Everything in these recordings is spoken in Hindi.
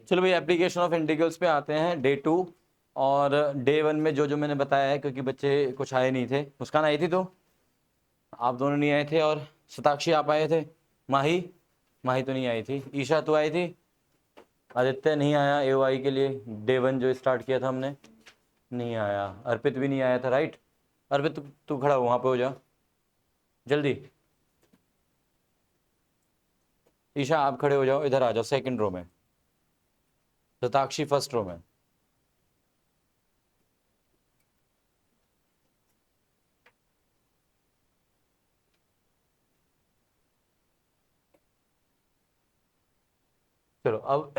चलो भाई एप्लीकेशन ऑफ इंटीग्रल्स पे आते हैं, डे 2। और डे 1 में जो जो मैंने बताया है, क्योंकि बच्चे कुछ आए नहीं थे। मुस्कान आई थी तो आप दोनों नहीं आए थे, और शताक्षी आप आए थे, माही माही तो नहीं आई थी, ईशा तो आई थी, आदित्य नहीं आया AOI के लिए, डे 1 जो स्टार्ट किया था हमने नहीं आया, अर्पित भी नहीं आया था, राइट। अर्पित तू खड़ा हो, वहां पे हो जा जल्दी। ईशा आप खड़े हो जाओ, इधर आ जाओ सेकंड रो में, शताक्षी फर्स्ट रो में। चलो अब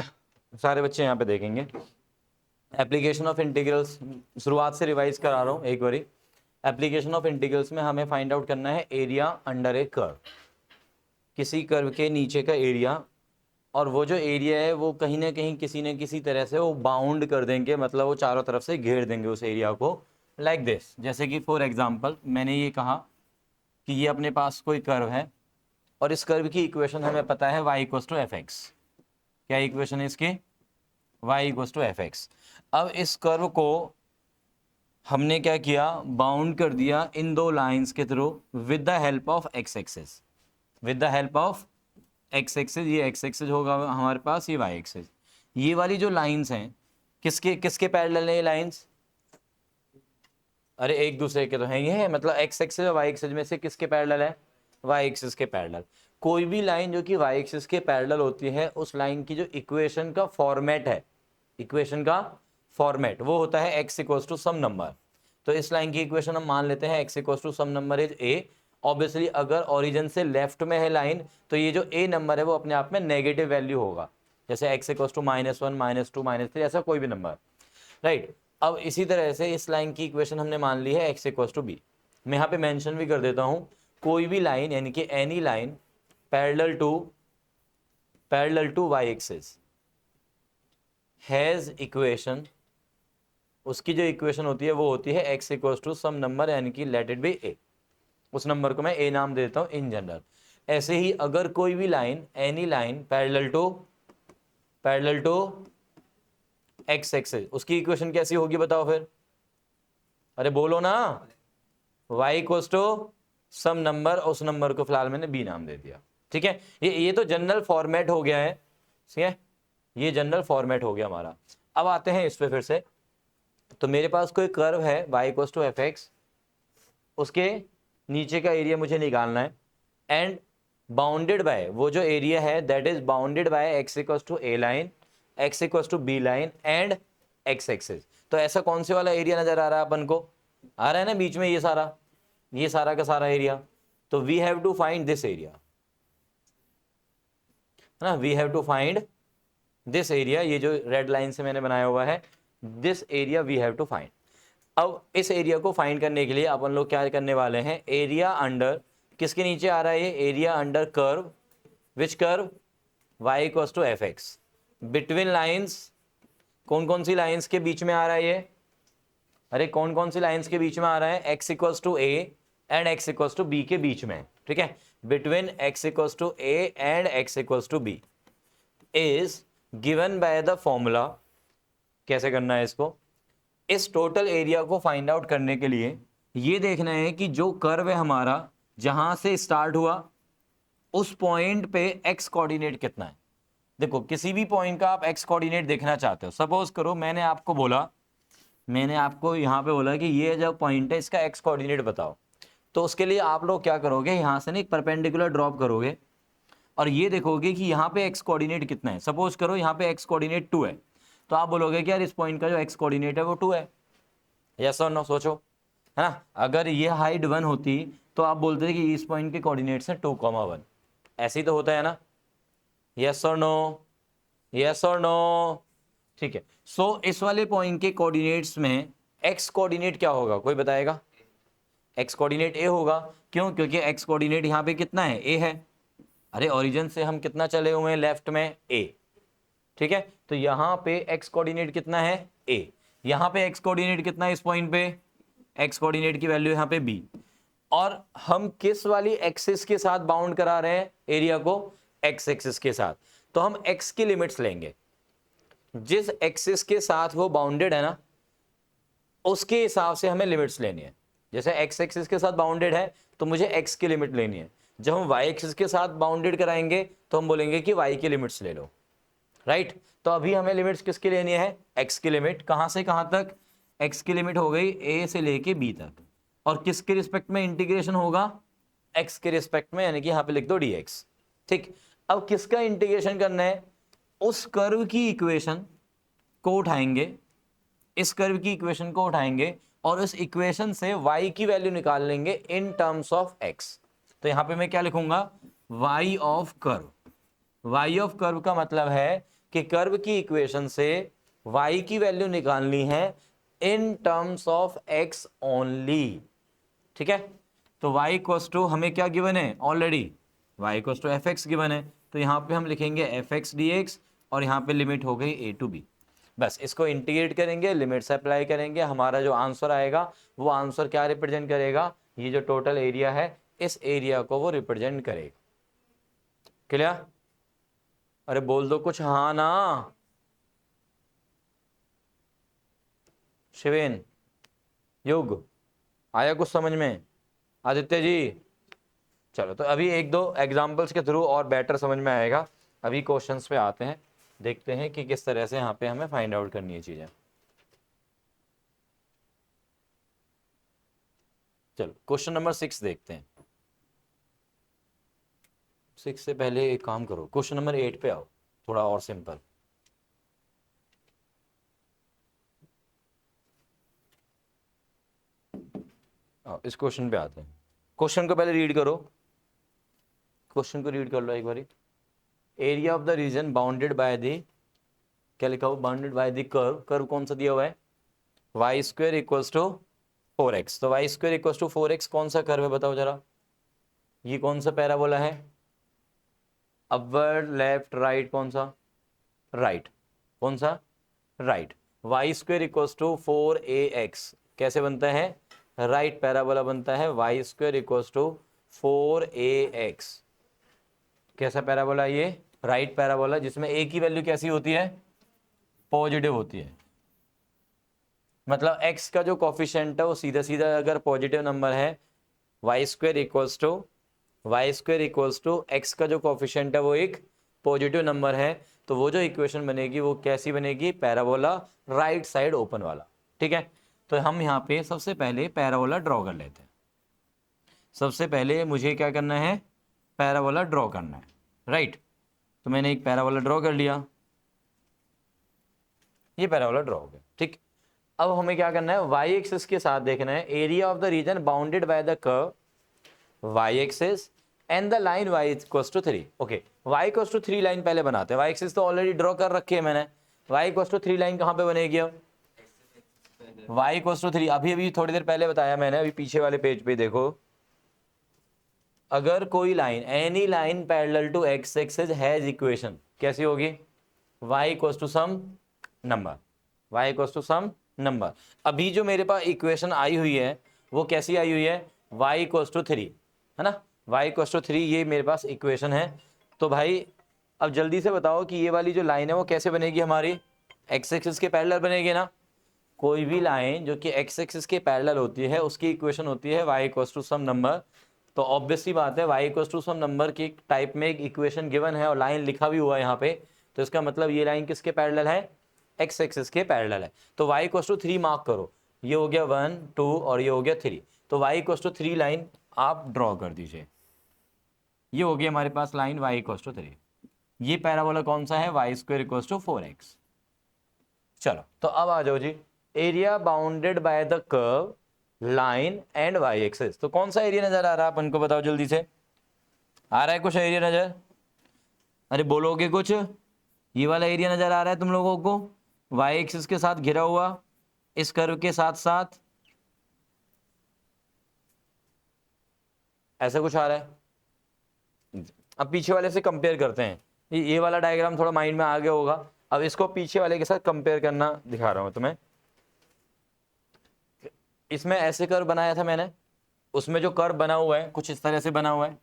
सारे बच्चे यहाँ पे देखेंगे एप्लीकेशन ऑफ इंटीग्रल्स। शुरुआत से रिवाइज करा रहा हूँ एक बारी। एप्लीकेशन ऑफ इंटीग्रल्स में हमें फाइंड आउट करना है एरिया अंडर ए कर्व, किसी कर्व के नीचे का एरिया। और वो जो एरिया है वो कहीं ना कहीं किसी न किसी तरह से वो बाउंड कर देंगे, मतलब वो चारों तरफ से घेर देंगे उस एरिया को, लाइक दिस। जैसे कि फॉर एग्जांपल मैंने ये कहा कि ये अपने पास कोई कर्व है, और इस कर्व की इक्वेशन हमें पता है y इक्वल्स टू fx। क्या इक्वेशन है इसकी? y equals to fx। अब इस कर्व को हमने क्या किया, बाउंड कर दिया इन दो लाइंस के through with the help of x axis, with the help of x axis. ये x एक्सिस होगा हमारे पास, ये y एक्सिस। ये वाली जो लाइंस हैं किसके किसके पैरेलल है ये लाइंस? अरे एक दूसरे के तो हैं, ये है मतलब x एक्सिस और y एक्सिस में से किसके पैरेलल है? y एक्सिस के पैरेलल। कोई भी लाइन जो कि y एक्सिस के पैरेलल होती है, उस लाइन की जो इक्वेशन का फॉर्मेट है, इक्वेशन का फॉर्मेट वो होता है x equals to some number. तो इस लाइन की इक्वेशन हम मान लेते हैं x equals to some number is a। Obviously अगर ओरिजिन से लेफ्ट में है लाइन, तो ये जो a नंबर है वो अपने आप में नेगेटिव वैल्यू होगा, जैसे x इक्वल्स टू -1 -2 -3 ऐसा कोई भी नंबर, राइट। अब इसी तरह से इस लाइन की इक्वेशन हमने मान ली है x इक्वल्स टू b। मैं यहाँ पे मेंशन भी कर देता हूँ, कोई भी लाइन यानी कि any line parallel to y axis has equation, उसकी जो इक्वेशन होती है वो होती है x equals to some number, यानी कि लेट इट बी a। उस नंबर को मैं a नाम देता हूँ इन जनरल। ऐसे ही अगर कोई भी line any line parallel to x axis, उसकी इक्वेशन कैसी होगी बताओ फिर? अरे बोलो ना, y equals to some number, उस नंबर को फिलहाल मैंने b नाम दे दिया, ठीक है। ये तो जनरल फॉर्मेट हो गया है, ठीक है, ये जनरल फॉर्मेट हो गया हमारा। अब आते हैं इस पे फिर से। तो मेरे पास कोई कर्व है y इक्वल्स टू fx, उसके नीचे का एरिया मुझे निकालना है, एंड बाउंडेड बाय, वो जो एरिया है that is bounded by x equals to a line, x equals to b line and x axis. तो ऐसा कौन से वाला एरिया नजर आ रहा है अपन को? आ रहा है ना बीच में ये सारा का सारा एरिया। तो we have to find this area, है ना, we have to find this area. ये जो रेड लाइन से मैंने बनाया हुआ है, this area we have to find. अब इस एरिया को फाइंड करने के लिए अपन लोग क्या करने वाले हैं, एरिया अंडर, किसके नीचे आ रहा है ये? Area under curve, which curve? y equals to fx। Between lines, कौन कौन सी लाइंस के बीच में आ रहा है ये? अरे कौन कौन सी लाइंस के बीच में आ रहा है? x equals to a and x equals to b के बीच में, ठीक है। Between x equals to a and x equals to b is given by the formula. कैसे करना है इसको? इस टोटल एरिया को फाइंड आउट करने के लिए ये देखना है कि जो कर्व है हमारा, जहां से स्टार्ट हुआ उस पॉइंट पे x कोऑर्डिनेट कितना है। देखो किसी भी पॉइंट का आप x कोऑर्डिनेट देखना चाहते हो, सपोज करो मैंने आपको यहां पे बोला कि ये जो पॉइंट है इसका x कोऑर्डिनेट बताओ। तो उसके लिए आप लोग क्या करोगे, यहां से ना एक परपेंडिकुलर ड्रॉप करोगे और ये देखोगे कि यहाँ पे x कोऑर्डिनेट कितना है। सपोज करो यहाँ पे x कोऑर्डिनेट 2 है, तो आप बोलोगे कि यार इस पॉइंट का जो x कोऑर्डिनेट है वो 2 है। यस और नो सोचो, है ना। अगर ये हाइट 1 होती तो आप बोलते कि इस पॉइंट के कोऑर्डिनेट्स हैं 2,1। ऐसे ही तो होता है ना। यस और नो, यस और नो, ठीक है। सो इस वाले पॉइंट के कोऑर्डिनेट्स में x कोऑर्डिनेट क्या होगा, कोई बताएगा? x कोऑर्डिनेट a होगा। क्यों? क्योंकि x कोऑर्डिनेट यहाँ पे कितना है? a है। अरे ओरिजिन से हम कितना चले हुए हैं? लेफ्ट में a, ठीक है। तो यहाँ पे x कोऑर्डिनेट कितना है? a। यहाँ पे x कोऑर्डिनेट कितना है? इस पॉइंट पे x कोऑर्डिनेट की वैल्यू यहाँ पे b। और हम किस वाली एक्सिस के साथ बाउंड करा रहे हैं एरिया को? x एक्सिस के साथ। तो हम x की लिमिट्स लेंगे, जिस एक्सिस के साथ वो बाउंडेड है ना उसके हिसाब से हमें लिमिट्स लेनी है। जैसे x एक्सिस के साथ बाउंडेड है तो मुझे x की लिमिट लेनी है। जब हम y एक्सिस के साथ बाउंडेड कराएंगे तो हम बोलेंगे कि y की लिमिट्स ले लो, राइट। तो अभी हमें लिमिट्स किसकी लेनी है, x की लिमिट। कहां से कहां तक, x की लिमिट हो गई a से लेके b तक, और किसके रिस्पेक्ट में इंटीग्रेशन होगा, x के रिस्पेक्ट में, यानी कि यहां पे लिख दो dx। ठीक, अब किसका इंटीग्रेशन करना है, उस कर्व की इक्वेशन को उठाएंगे, इस कर्व की इक्वेशन को उठाएंगे और इस इक्वेशन से y की वैल्यू निकाल लेंगे इन टर्म्स ऑफ x। तो यहां पे मैं क्या लिखूंगा, y of curve. y of curve का मतलब है कि कर्व की इक्वेशन से y की वैल्यू निकालनी है in terms of x only. ठीक है, तो y इक्वल्स टू हमें क्या गिवन है already, y equals to f x given है। तो यहां पे हम लिखेंगे एफ एक्स डी एक्स, और यहां पे लिमिट हो गई a टू b। बस इसको इंटीग्रेट करेंगे, लिमिट्स अप्लाई करेंगे, हमारा जो आंसर आएगा वो आंसर क्या रिप्रेजेंट करेगा, ये जो टोटल एरिया है इस एरिया को वो रिप्रेजेंट करेगा। क्लियर, अरे बोल दो कुछ हाँ ना। शिवेन, युग, आया कुछ समझ में, आदित्य जी। चलो तो अभी एक दो एग्जांपल्स के थ्रू और बेटर समझ में आएगा। अभी क्वेश्चंस पे आते हैं, देखते हैं कि किस तरह से यहाँ पे हमें फाइंड आउट करनी है चीजें। चलो क्वेश्चन नंबर 6 देखते हैं। 6 से पहले एक काम करो, क्वेश्चन नंबर 8 पे आओ, थोड़ा और सिंपल। इस क्वेश्चन पे आते हैं। क्वेश्चन को पहले रीड करो, क्वेश्चन को रीड कर लो एक बारी। Area of the region bounded by the, क्या लिखा हुआ, bounded by the curve. Curve कौन सा दिया हुआ है, y square equals to 4x। तो Y square equals to 4x कौन सा कर्व है बताओ जरा, ये कौन सा पैराबोला है, अपवर्ड लेफ्ट राइट, कौन सा, राइट, कौन सा, right. Y square equals to 4ax कैसे बनता है, राइट पैराबोला बनता है। Y square equals to 4ax कैसा पैराबोला, ये राइट पैराबोला, जिसमें a की वैल्यू कैसी होती है, पॉजिटिव होती है। मतलब x का जो कोफिशिएंट है वो सीधा सीधा अगर पॉजिटिव नंबर है, y square equals to x का जो कोफिशिएंट है वो एक पॉजिटिव नंबर है, तो वो जो इक्वेशन बनेगी वो कैसी बनेगी, पैराबोला राइट साइड ओपन वाला। ठीक है, तो हम यहाँ पे सबसे पहले पैराबोला ड्रॉ कर लेते हैं। सबसे पहले मुझे क्या करना है, पैराबोला ड्रॉ करना है, राइट। तो मैंने एक पैराबोला ड्रॉ कर लिया, ये पैराबोला ड्रॉ हो गया। ठीक, अब हमें क्या करना है, वाई एक्सिस के साथ देखना है area of the region bounded by the curve y axis and the line y equals to 3। Okay, y equals to 3 line पहले बनाते हैं। y एक्सिस तो ऑलरेडी ड्रॉ कर रखी है मैंने, y इक्वल्स टू 3 लाइन कहाँ पे बनेगी अब, y इक्वल्स टू 3 अभी अभी थोड़ी देर पहले बताया मैंने, अभी पीछे वाले पेज पे देखो। अगर कोई line, any line parallel to x axis has equation कैसी होगी, y equals to some number, y equals to some number. अभी जो मेरे पास इक्वेशन आई हुई है वो कैसी आई हुई है, y इक्वल्स टू 3 है ना, y इक्वल्स टू 3 ये मेरे पास इक्वेशन है। तो भाई अब जल्दी से बताओ कि ये वाली जो लाइन है वो कैसे बनेगी हमारी, x एक्सिस के पैरेलल बनेगी ना। कोई भी लाइन जो कि x एक्सिस के पैरेलल होती है उसकी इक्वेशन होती है y equals to some number. तो ऑब्वियसली बात है y equals to some number की टाइप में एक इक्वेशन गिवन है और लाइन लिखा भी हुआ है यहाँ पे, तो इसका मतलब ये लाइन किसके पैरेलल है, x एक्सिस के पैरेलल है। तो y इक्वल्स टू 3 मार्क करो, ये हो गया 1 2 और ये हो गया 3। तो y इक्वल्स टू 3 लाइन आप ड्रॉ कर दीजिए, ये हो गया हमारे पास लाइन y इक्वल्स टू 3। ये पैराबोला कौन सा है, y square equals to 4x। चलो तो अब आ जाओ जी, area bounded by the curve line and y axis. तो कौन सा एरिया नजर आ रहा है अपन को, बताओ जल्दी से, आ रहा है कुछ एरिया नजर, अरे बोलोगे कुछ, ये वाला एरिया नजर आ रहा है तुम लोगों को, वाई एक्सिस के साथ घिरा हुआ इस कर्व के साथ साथ, ऐसा कुछ आ रहा है। अब पीछे वाले से कंपेयर करते हैं, ये वाला डायग्राम थोड़ा माइंड में आ गया होगा, अब इसको पीछे वाले के साथ कंपेयर करना दिखा रहा हूं तुम्हें। इसमें ऐसे कर्व बनाया था मैंने, उसमें जो कर्व बना हुआ है कुछ इस तरह से बना हुआ है,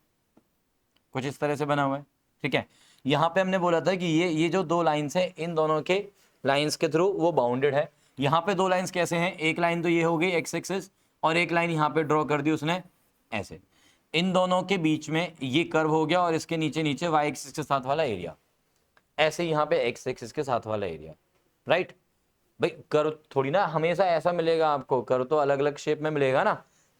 कुछ इस तरह से बना हुआ है। ठीक है, यहाँ पे हमने बोला था कि ये जो दो लाइंस हैं, इन दोनों के लाइंस के थ्रू वो बाउंडेड है। यहाँ पे दो लाइंस कैसे हैं, एक लाइन तो ये हो गई एक्स एक्सिस और एक लाइन यहाँ पे ड्रॉ कर दी उसने ऐसे। इन दोनों के बीच में ये कर्व हो गया और इसके नीचे नीचे वाई एक्सिस के साथ वाला एरिया, ऐसे यहाँ पे एक्स एक्सिस के साथ वाला एरिया, राइट। भाई कर्व थोड़ी ना हमेशा ऐसा मिलेगा आपको, कर्व तो अलग अलग शेप में मिलेगा ना।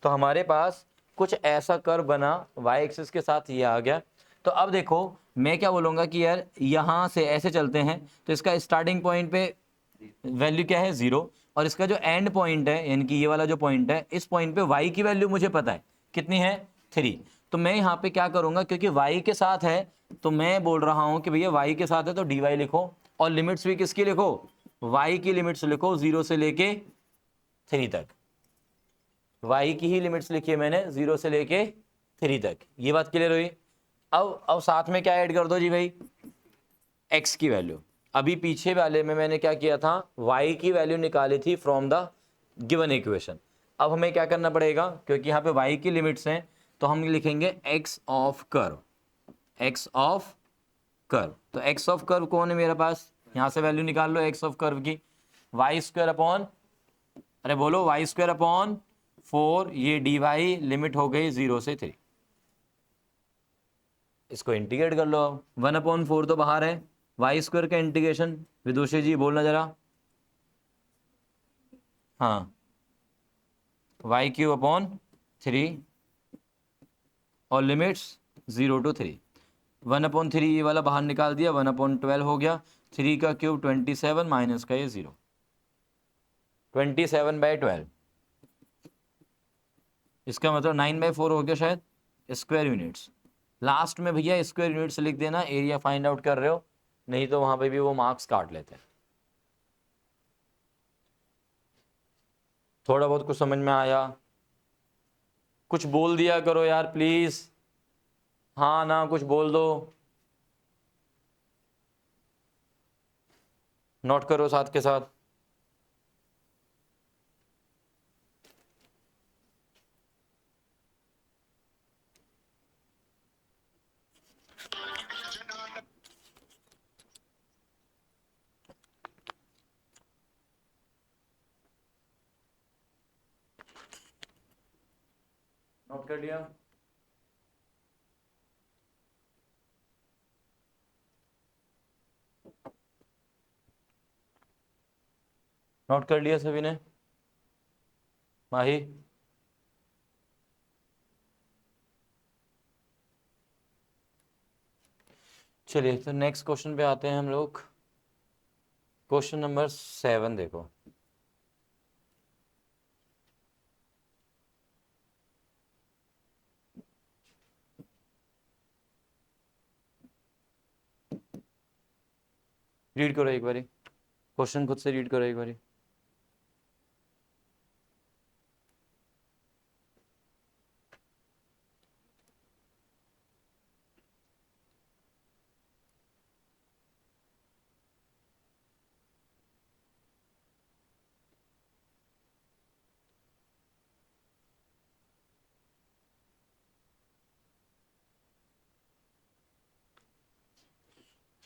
तो हमारे पास कुछ ऐसा कर्व बना, वाई एक्सिस के साथ ये आ गया। तो अब देखो मैं क्या बोलूँगा कि यार यहाँ से ऐसे चलते हैं तो इसका स्टार्टिंग पॉइंट पे वैल्यू क्या है 0, और इसका जो एंड पॉइंट है यानी कि ये वाला जो पॉइंट है, इस पॉइंट पे y की वैल्यू मुझे पता है कितनी है 3। तो मैं यहाँ पे क्या करूँगा, क्योंकि y के साथ है तो मैं बोल रहा हूँ कि भैया y के साथ है तो dy लिखो, और लिमिट्स भी किसकी लिखो, y की लिमिट्स लिखो 0 से लेके 3 तक। y की ही लिमिट्स लिखी है मैंने 0 से लेके 3 तक। ये बात क्लियर हुई। अब साथ में क्या ऐड कर दो जी भाई, x की वैल्यू। अभी पीछे वाले में मैंने क्या किया था, y की वैल्यू निकाली थी फ्रॉम द गिवन इक्वेशन। अब हमें क्या करना पड़ेगा, क्योंकि यहाँ पे y की लिमिट्स हैं तो हम लिखेंगे x of curve, x of curve. तो x ऑफ कर्व कौन है मेरे पास, यहाँ से वैल्यू निकाल लो x ऑफ कर्व की, वाई स्क्वायर अपॉन, अरे बोलो वाई स्क्वायर अपॉन 4, ये dy लिमिट हो गई 0 से 3। इसको इंटीग्रेट कर लो, 1/4 तो बाहर है, वाई स्क्वायर का इंटीग्रेशन विदुषी जी बोलना जरा। हाँ, वाई क्यूब अपॉन 3 और लिमिट्स 0 to 3। 1/3 ये वाला बाहर निकाल दिया, 1/12 हो गया। 3 का क्यूब 27 माइनस का ये 0, 27/12। इसका मतलब 9/4 हो गया शायद स्क्वायर यूनिट्स। लास्ट में भैया स्क्वायर यूनिट्स लिख देना, एरिया फाइंड आउट कर रहे हो, नहीं तो वहां पे भी वो मार्क्स काट लेते हैं। थोड़ा बहुत कुछ समझ में आया, कुछ बोल दिया करो यार प्लीज, हाँ ना कुछ बोल दो, नोट करो साथ के साथ। नोट कर लिया, नोट कर लिया सभी ने, माही। चलिए तो नेक्स्ट क्वेश्चन पे आते हैं हम लोग। क्वेश्चन नंबर 7 देखो, रीड करो एक बारी, क्वेश्चन खुद से रीड करो एक बारी।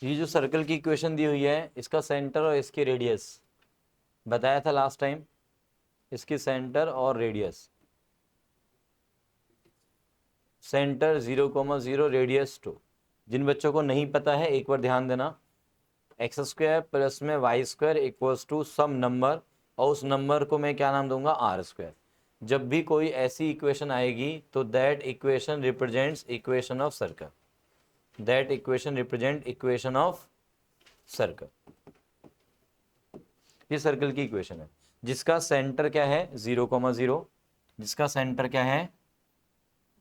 ये जो सर्कल की इक्वेशन दी हुई है, इसका सेंटर और इसकी रेडियस बताया था लास्ट टाइम, इसकी सेंटर और रेडियस, सेंटर 0,0 रेडियस 2। जिन बच्चों को नहीं पता है एक बार ध्यान देना, एक्स स्क्वायर प्लस में y square equals to some number, और उस नंबर को मैं क्या नाम दूंगा, आर स्क्वायर। जब भी कोई ऐसी इक्वेशन आएगी तो that equation represents equation of circle, that equation represent equation of circle. ये सर्कल की इक्वेशन है जिसका सेंटर क्या है 0,0, जिसका सेंटर क्या है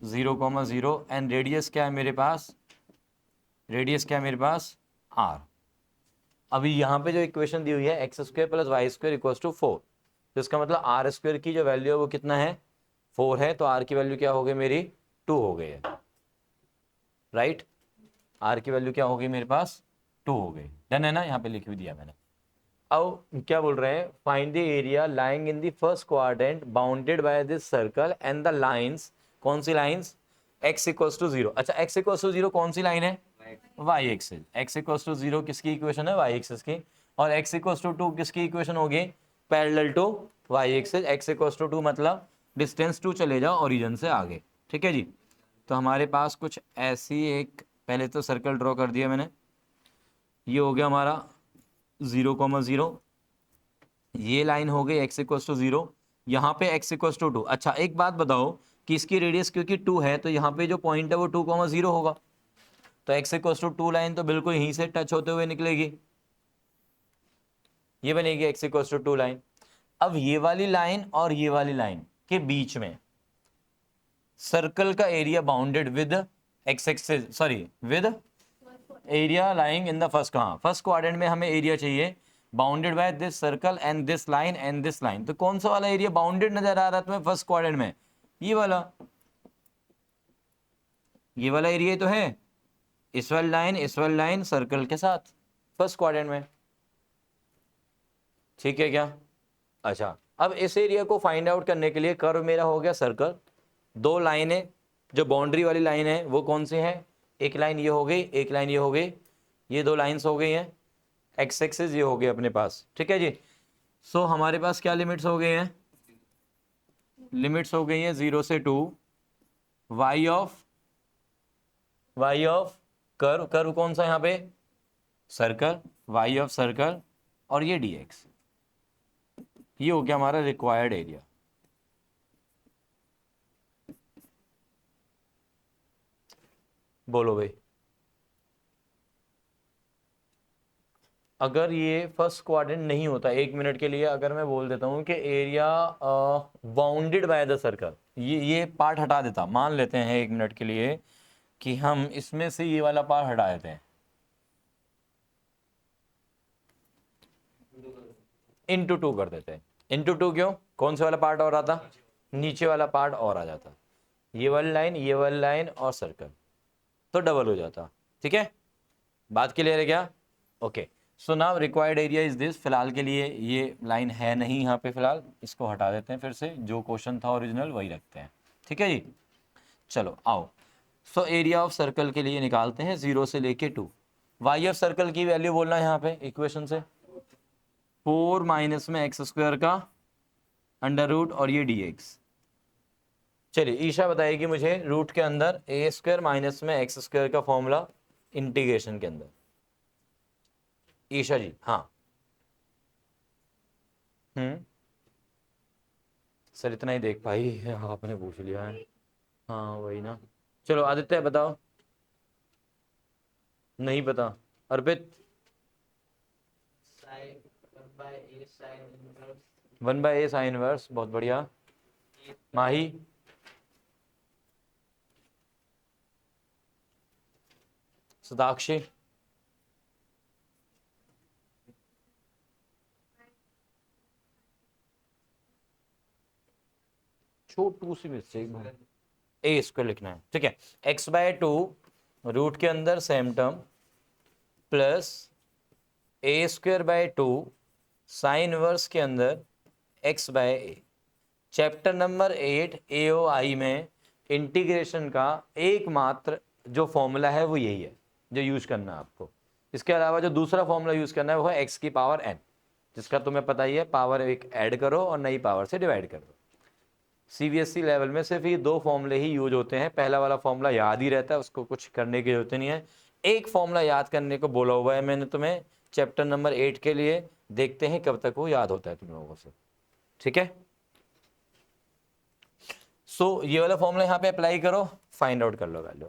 0,0 एंड रेडियस क्या है मेरे पास, रेडियस क्या है मेरे पास r। अभी यहाँ पे जो इक्वेशन दी हुई है x square plus y square equals to 4, तो इसका मतलब आर स्क्वायर की जो वैल्यू है वो कितना है 4 है, तो आर की वैल्यू क्या हो गई मेरी 2 हो गई है, राइट। आर की वैल्यू क्या हो गई मेरे पास 2 हो गई, डन है ना, यहाँ पे लिख भी दिया मैंने। अब क्या बोल रहे हैं, find the area lying in the first quadrant bounded by this circle and the lines, कौन सी लाइंस, x इक्वल्स टू 0। अच्छा x इक्वल्स टू 0 कौन सी लाइन है, y axis, x equal to 0 किसकी इक्वेशन है? वाई एक्सिस की। और एक्स इक्वल टू 2 किसकी इक्वेशन होगी? Parallel to y axis. X equal to 2 मतलब डिस्टेंस 2 चले जाओ ओरिजिन से आगे। ठीक है जी। तो हमारे पास कुछ ऐसी एक, पहले तो सर्कल ड्रॉ कर दिया मैंने, ये हो गया हमारा 0,0, ये लाइन हो गई एक्स इक्वल टू 0, यहाँ पे एक्स इक्वल टू 2। अच्छा एक बात बताओ कि इसकी रेडियस क्योंकि 2 है तो यहाँ पे जो पॉइंट है वो 2,0 होगा, तो एक्स इक्वल टू 2 लाइन तो बिल्कुल यहीं से टच होते हुए निकलेगी, ये बनेगी एक्स इक्वल टू 2 लाइन। अब ये वाली लाइन और ये वाली लाइन के बीच में सर्कल का area bounded with x axis, sorry with area lying in the first, कहाँ फर्स्ट क्वाड्रेंट में हमें एरिया चाहिए, bounded by this circle and this line and this line. तो कौन सा वाला एरिया बाउंडेड नजर आ रहा है तुम्हें फर्स्ट क्वाड्रेंट में? ये वाला, ये वाला एरिया तो है, इस वाली लाइन सर्कल के साथ फर्स्ट क्वाड्रेंट में। ठीक है क्या? अच्छा अब इस एरिया को फाइंड आउट करने के लिए कर्व मेरा हो गया सर्कल, दो लाइनें जो बाउंड्री वाली लाइन है वो कौन सी है? एक लाइन ये हो गई, एक लाइन ये हो गई, ये दो लाइंस हो गई हैं, एक्स एक्सिस ये हो गए अपने पास। ठीक है जी। सो हमारे पास क्या लिमिट्स हो गई हैं? लिमिट्स हो गई हैं 0 से 2, वाई ऑफ कर्व, कर्व कौन सा यहाँ पे? सर्कल, वाई ऑफ सर्कल, और ये डी एक्स, ये हो गया हमारा रिक्वायर्ड एरिया। बोलो भाई, अगर ये फर्स्ट क्वाड्रेंट नहीं होता, एक मिनट के लिए अगर मैं बोल देता हूँ कि area bounded by the circle, ये पार्ट हटा देता, मान लेते हैं एक मिनट के लिए कि हम इसमें से ये वाला पार्ट हटा देते हैं, इंटू 2 कर देते हैं। इंटू 2 क्यों? कौन से वाला पार्ट और आता? नीचे वाला पार्ट और आ जाता, ये वाली लाइन और सर्कल, तो डबल हो जाता। ठीक है, बात क्लियर है क्या? Okay, so now required area is this. फिलहाल के लिए ये लाइन है नहीं यहाँ पे, फिलहाल इसको हटा देते हैं, फिर से जो क्वेश्चन था ओरिजिनल वही रखते हैं। ठीक है जी, चलो आओ। सो एरिया ऑफ सर्कल के लिए निकालते हैं 0 से लेके 2। वाई ऑफ सर्कल की वैल्यू बोलना है यहाँ पे इक्वेशन से, 4 माइनस में एक्स स्क्वायर का अंडर रूट और ये डी एक्स। चलिए ईशा बताएगी मुझे रूट के अंदर ए स्क्वायर माइनस में एक्स स्क्वायर का फॉर्मूला इंटीग्रेशन के अंदर। ईशा जी हाँ। सर इतना ही देख पाई है, आपने पूछ लिया है। हाँ वही ना। चलो आदित्य बताओ। नहीं पता। अर्पित? 1/a साइन इनवर्स, बहुत बढ़िया। माही? सदाक्षी? छोटू सी मिस्टेक, ए स्क्वायर लिखना है। ठीक है, x/2 रूट के अंदर same term plus A square by 2 sine inverse के अंदर x/a। चैप्टर नंबर 8 AOI में इंटीग्रेशन का एकमात्र जो फॉर्मूला है वो यही है जो यूज करना है आपको। इसके अलावा जो दूसरा फॉर्मूला यूज करना है वो है x की पावर n, जिसका तुम्हें पता ही है, पावर एक ऐड करो और नई पावर से डिवाइड कर दो। CBSE लेवल में सिर्फ ये दो फॉर्मूले ही यूज होते हैं, पहला वाला फॉर्मूला याद ही रहता है, उसको कुछ करने की जरूरत नहीं है। एक फॉर्मूला याद करने को बोला हुआ है मैंने तुम्हें चैप्टर नंबर 8 के लिए, देखते हैं कब तक वो याद होता है तुम लोगों से। ठीक है, सो ये वाला फॉर्मूला यहाँ पे अप्लाई करो, फाइंड आउट कर लो वैल्यू,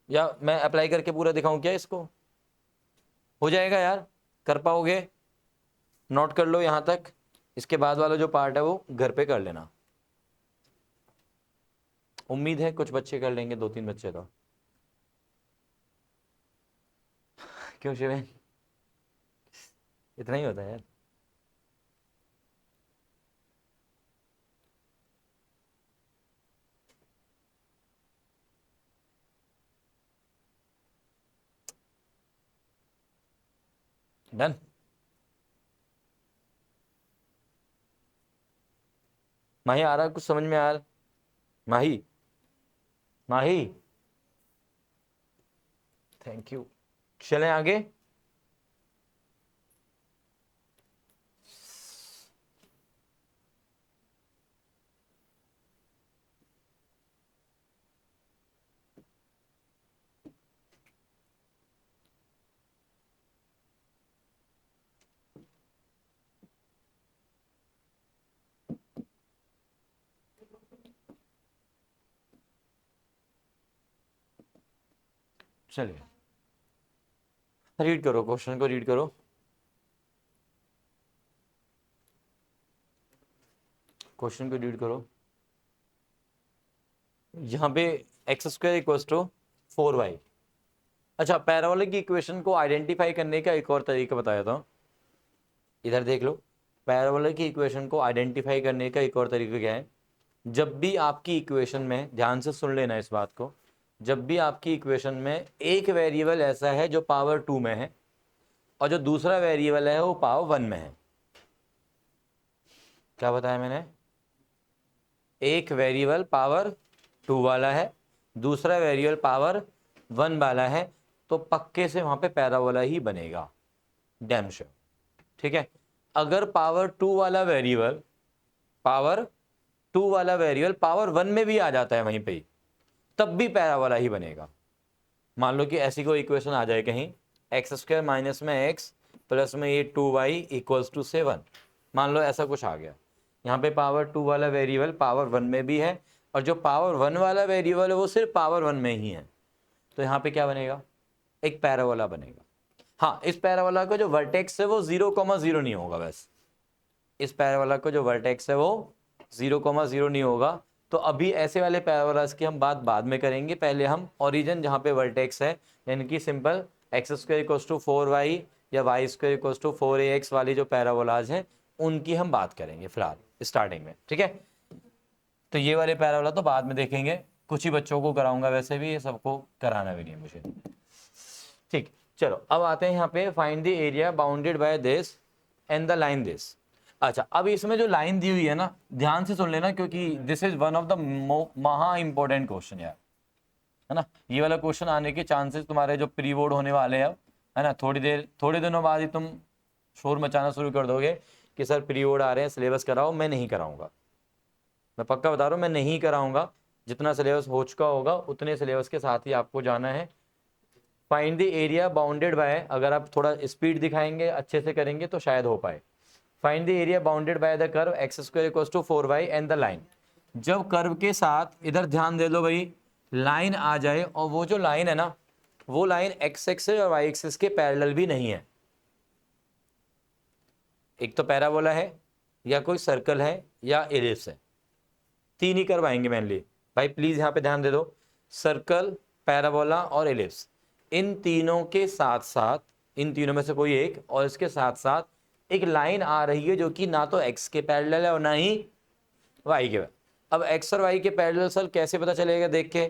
या मैं अप्लाई करके पूरा दिखाऊं क्या? इसको हो जाएगा यार, कर पाओगे? नोट कर लो यहाँ तक, इसके बाद वाला जो पार्ट है वो घर पे कर लेना। उम्मीद है कुछ बच्चे कर लेंगे, 2-3 बच्चे तो। क्यों शिवेन, इतना ही होता है यार। डन। माही आ रहा, कुछ समझ में आ रहा? माही, माही, थैंक यू। चलें आगे। चलिए रीड करो, क्वेश्चन को रीड करो। क्वेश्चन को रीड करो। यहाँ पे x square equals to 4y। अच्छा, पैराबोलिक की इक्वेशन को आइडेंटिफाई करने का एक और तरीका बताया था, इधर देख लो। पैराबोलिक की इक्वेशन को आइडेंटिफाई करने का एक और तरीका क्या है, जब भी आपकी इक्वेशन में, ध्यान से सुन लेना इस बात को, जब भी आपकी इक्वेशन में एक वेरिएबल ऐसा है जो पावर 2 में है और जो दूसरा वेरिएबल है वो पावर 1 में है। क्या बताया मैंने? एक वेरिएबल पावर 2 वाला है, दूसरा वेरिएबल पावर 1 वाला है, तो पक्के से वहां पे पैराबोला ही बनेगा, डैम श्योर। ठीक है। अगर पावर 2 वाला वेरिएबल पावर 1 में भी आ जाता है वहीं पे ही, तब भी पैराबोला ही बनेगा। मान लो कि ऐसी कोई इक्वेशन आ जाए कहीं, एक्स स्क्वायर माइनस में एक्स प्लस में ये 2y इक्वल्स टू 7, मान लो ऐसा कुछ आ गया। यहाँ पे पावर 2 वाला वेरिएबल पावर 1 में भी है और जो पावर 1 वाला वेरिएबल है वो सिर्फ पावर 1 में ही है, तो यहाँ पे क्या बनेगा? एक पैराबोला बनेगा। हाँ, इस पैराबोला का जो वर्टेक्स है वो 0,0 नहीं होगा। बस इस पैराबोला का जो वर्टेक्स है वो 0,0 नहीं होगा। तो अभी ऐसे वाले पैराबोलास की हम बात बाद में करेंगे, पहले हम ओरिजिन जहाँ पे वर्टेक्स है, यानी कि simple x square equals to 4y या Y square equals to 4ax वाली जो पैराबोलाज हैं उनकी हम बात करेंगे फिलहाल स्टार्टिंग में। ठीक है, तो ये वाले पैराबोला तो बाद में देखेंगे, कुछ ही बच्चों को कराऊंगा, वैसे भी ये सबको कराना भी नहीं है मुझे। ठीक, चलो अब आते हैं यहाँ पे, find the area bounded by this and the line this. अच्छा, अब इसमें जो लाइन दी हुई है ना, ध्यान से सुन लेना, क्योंकि this is one of the महा इंपॉर्टेंट क्वेश्चन यार, है ना। ये वाला क्वेश्चन आने के चांसेस तुम्हारे जो प्री बोर्ड होने वाले हैं, है ना, थोड़े दिनों बाद ही तुम शोर मचाना शुरू कर दोगे कि सर प्री बोर्ड आ रहे हैं, सिलेबस कराओ। मैं नहीं कराऊंगा, मैं पक्का बता रहा हूँ, मैं नहीं कराऊंगा। जितना सिलेबस हो चुका होगा उतने सिलेबस के साथ ही आपको जाना है। Find the area bounded bye, अगर आप थोड़ा स्पीड दिखाएंगे, अच्छे से करेंगे तो शायद हो पाए। Find the area bounded by the curve x square equals to 4y and the line. जब कर्व के साथ, इधर ध्यान दे लो भाई, लाइन आ जाए और वो जो लाइन है ना, वो लाइन एक्स एक्सिस और वाई एक्सिस के पैरेलल भी नहीं है। एक तो पैराबोला है, या कोई सर्कल है, या एलिप्स है, तीन ही कर्व आएंगे मेनली। भाई प्लीज यहाँ पे ध्यान दे दो, सर्कल, पैराबोला और एलिप्स, इन तीनों के साथ साथ, इन तीनों में से कोई एक, और इसके साथ साथ एक लाइन आ रही है जो कि ना तो एक्स के पैरेलल है और ना ही वाई के। अब एक्स और वाई के पैरेलल सर कैसे पता चलेगा? देख के,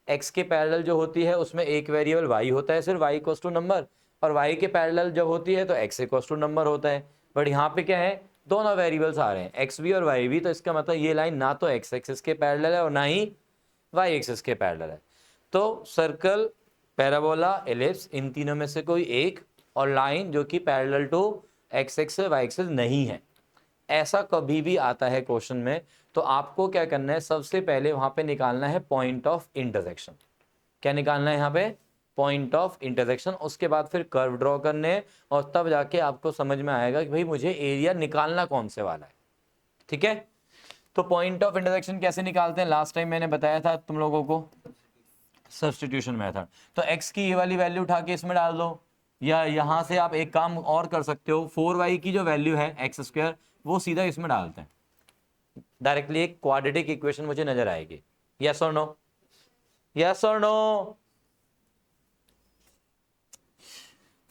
एक्स के पैरेलल जो होती है उसमें एक वेरिएबल वाई होता है, सिर्फ वाई इक्वल्स टू नंबर, और वाई के पैरेलल जब होती है तो एक्स इक्वल्स टू नंबर होता है। बट यहाँ पे क्या है, दोनों वेरिएबल्स आ रहे हैं, एक्स भी और वाई भी, तो इसका मतलब ये लाइन ना तो एक्स एक्सिस के पैरेलल है और ना ही वाई एक्सिस के पैरेलल है। तो सर्कल, पैराबोला, एलिप्स, इन तीनों में से कोई एक, और लाइन जो कि parallel to x axis y axis नहीं है। ऐसा कभी भी आता है क्वेश्चन में, तो आपको क्या करना है, सबसे पहले वहां पे निकालना है पॉइंट ऑफ इंटरसेक्शन। क्या निकालना है यहाँ पे? Point of intersection. उसके बाद फिर कर्व ड्रॉ करने हैं, और तब जाके आपको समझ में आएगा कि भाई मुझे एरिया निकालना कौन से वाला है। ठीक है, तो पॉइंट ऑफ इंटरसेक्शन कैसे निकालते हैं, लास्ट टाइम मैंने बताया था तुम लोगों को, सब्स्टिट्यूशन मेथड। तो x की ये वाली वैल्यू उठा के इसमें डाल दो, या यहां से आप एक काम और कर सकते हो, 4y की जो वैल्यू है एक्स स्क्वायर, वो सीधा इसमें डालते हैं, डायरेक्टली एक क्वाड्रेटिक इक्वेशन मुझे नजर आएगी। यस और नो? यस और नो?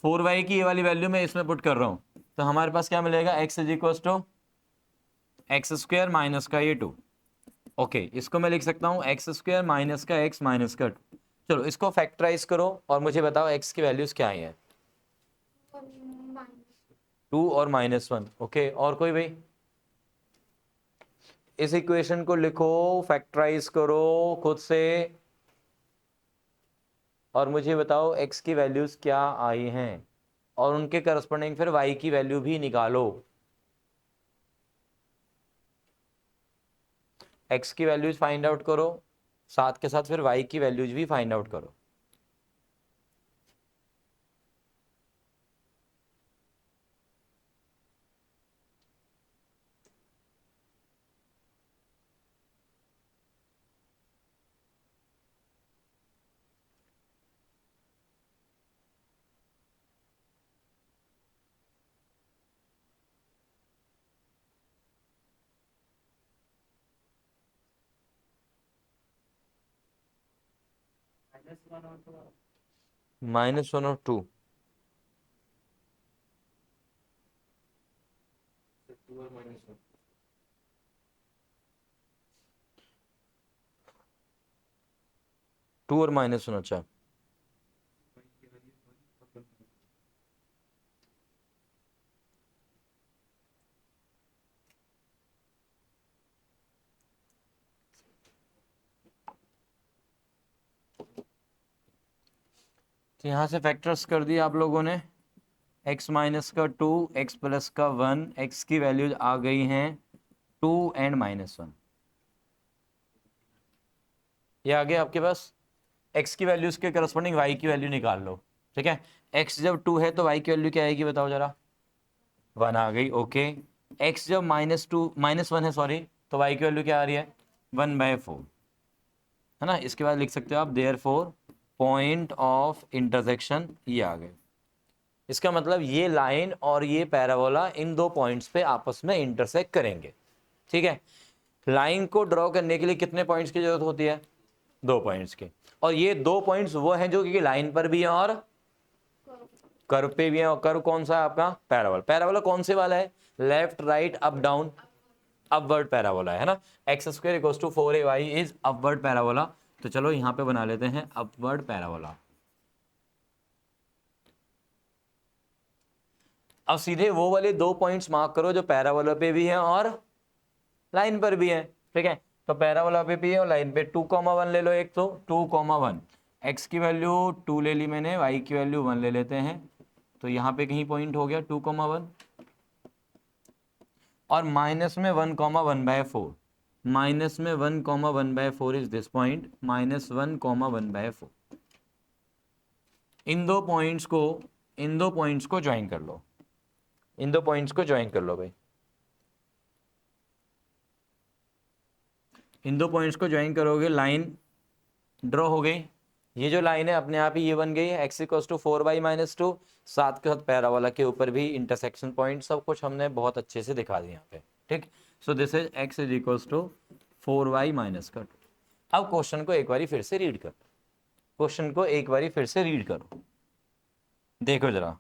4y की ये वाली वैल्यू मैं इसमें पुट कर रहा हूं, तो हमारे पास क्या मिलेगा, x is equal to x square minus का ये 2। ओके, इसको मैं लिख सकता हूं एक्स स्क्वायर माइनस का एक्स माइनस का 2। चलो इसको फैक्टराइज करो और मुझे बताओ x की वैल्यूज क्या आई है। 2 और -1। ओके, और कोई भाई? इस इक्वेशन को लिखो, फैक्टराइज करो खुद से, और मुझे बताओ x की वैल्यूज क्या आई हैं और उनके करस्पॉन्डिंग फिर y की वैल्यू भी निकालो। x की वैल्यूज फाइंड आउट करो, साथ के साथ फिर y की वैल्यूज भी फाइंड आउट करो। -1 और 2, 2 और -1, अच्छा। तो यहाँ से फैक्टर्स कर दिए आप लोगों ने, x माइनस का 2, x प्लस का 1, x की वैल्यूज आ गई हैं 2 एंड -1। ये आ गया आपके पास। x की वैल्यूज के करस्पॉन्डिंग y की वैल्यू निकाल लो, ठीक है। x जब 2 है तो y की वैल्यू क्या आएगी बताओ जरा। 1 आ गई, ओके। x जब -1 है, सॉरी, तो y की वैल्यू क्या आ रही है, 1/4, है ना। इसके बाद लिख सकते हो आप देयरफॉर पॉइंट ऑफ इंटरसेक्शन, ये आ गए। इसका मतलब ये लाइन और ये पैराबोला इन दो पॉइंट्स पे आपस में इंटरसेक्ट करेंगे, ठीक है। लाइन को ड्रॉ करने के लिए कितने पॉइंट्स की जरूरत होती है, 2 पॉइंट्स की। और ये 2 पॉइंट्स वो हैं जो कि लाइन पर भी हैं और कर्व पे भी हैं। और कर्व कौन सा है आपका, पैराबोला। पैराबोला कौन से वाला है, left right up down, upward parabola है ना। x² = 4ay is upward parabola. तो चलो यहाँ पे बना लेते हैं अपवर्ड पैराबोला। अब सीधे वो वाले 2 पॉइंट्स मार्क करो जो पैराबोला पे भी हैं और लाइन पर भी हैं, ठीक है। तो पैराबोला पे भी है और लाइन पे 2,1 ले लो एक, तो 2,1, x की वैल्यू 2 ले ली मैंने, y की वैल्यू 1 ले लेते हैं। तो यहाँ पे कहीं पॉइंट हो गया 2,1 और माइनस में 1,1/4, माइनस में 1,1/4 इज दिस पॉइंट, -1,1/4। इन दो पॉइंट्स को ज्वाइन कर लो, इन दो पॉइंट्स को ज्वाइन कर लो भाई। इन दो पॉइंट्स को ज्वाइन करोगे, लाइन ड्रॉ हो गई। ये जो लाइन है अपने आप ही ये बन गई है, x = 4y-2, साथ के साथ पैराबोला के ऊपर भी इंटरसेक्शन पॉइंट, सब कुछ हमने बहुत अच्छे से दिखा दिया यहाँ पे, ठीक। So this is x = 4y-2। अब क्वेश्चन को एक बारी फिर से रीड करो, क्वेश्चन को एक बारी फिर से रीड करो, देखो जरा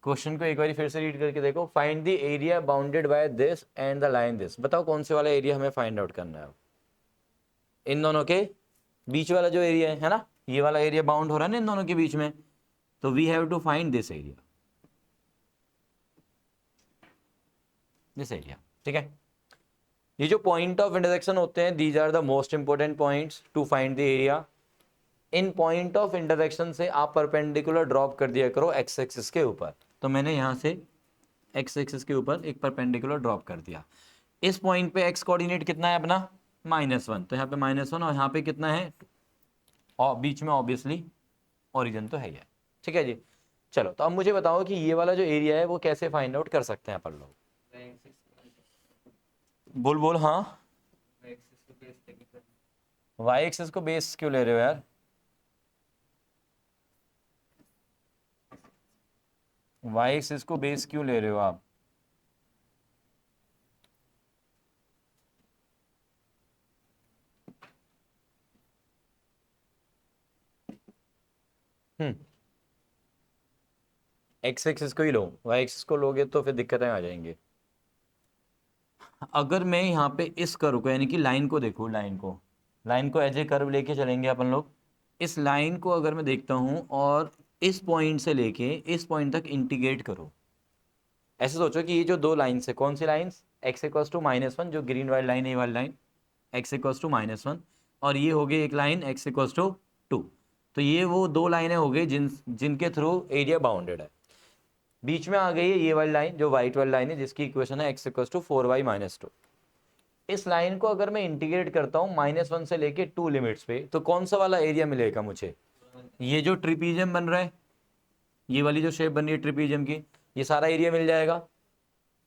क्वेश्चन को एक बारी फिर से रीड करके देखो। Find the area bounded by this and the line this. बताओ कौन से वाला एरिया हमें फाइंड आउट करना है, इन दोनों के बीच वाला जो एरिया है ना, ये वाला एरिया बाउंड हो रहा है ना इन दोनों के बीच में। तो we have to find this area, this area, ठीक है। ये जो पॉइंट ऑफ इंटरसेक्शन होते हैं, these are the most important points to find the area. इन पॉइंट ऑफ इंटरसेक्शन से आप परपेंडिकुलर ड्रॉप कर दिया करो एक्स एक्सिस के ऊपर। तो मैंने यहाँ से एक्स एक्सिस के ऊपर एक परपेंडिकुलर ड्रॉप कर दिया। इस पॉइंट पे एक्स कोऑर्डिनेट कितना है अपना, -1, तो यहाँ पे -1 और यहाँ पे कितना है, और बीच में ऑब्वियसली ओरिजिन तो है ही है, ठीक है जी। चलो तो अब मुझे बताओ कि ये वाला जो एरिया है वो कैसे फाइंड आउट कर सकते हैं अपन लोग। बोल बोल, हाँ। वाई एक्सिस को बेस क्यों ले रहे हो यार, वाई एक्सिस को बेस क्यों ले रहे हो आप। एक्स एक्सिस को ही लो, वाई एक्सिस को लोगे तो फिर दिक्कतें आ जाएंगी। अगर मैं यहाँ पे इस कर्व को, यानी कि लाइन को देखो, लाइन को एज ए कर्व लेके चलेंगे अपन लोग। इस लाइन को अगर मैं देखता हूँ और इस पॉइंट से लेके इस पॉइंट तक इंटीग्रेट करो, ऐसे सोचो कि ये जो 2 लाइन्स है, कौन सी लाइन्स, x = -1, जो ग्रीन वाली लाइन है, ये वाली लाइन x = -1, और ये हो गई एक लाइन x इक्वल्स टू 2। तो ये वो दो लाइनें हो गई जिनके थ्रू एरिया बाउंडेड है। बीच में आ गई है ये वाली लाइन जो वाइट वाली लाइन है, जिसकी इक्वेशन है x equals to 4y minus 2। इस लाइन को अगर मैं इंटीग्रेट करता हूँ -1 से लेके 2 लिमिट्स पे, तो कौन सा वाला एरिया मिलेगा मुझे? ये जो ट्रिपीजियम बन रहा है, ये वाली जो शेप बन रही है ट्रिपीजियम की, ये सारा एरिया मिल जाएगा।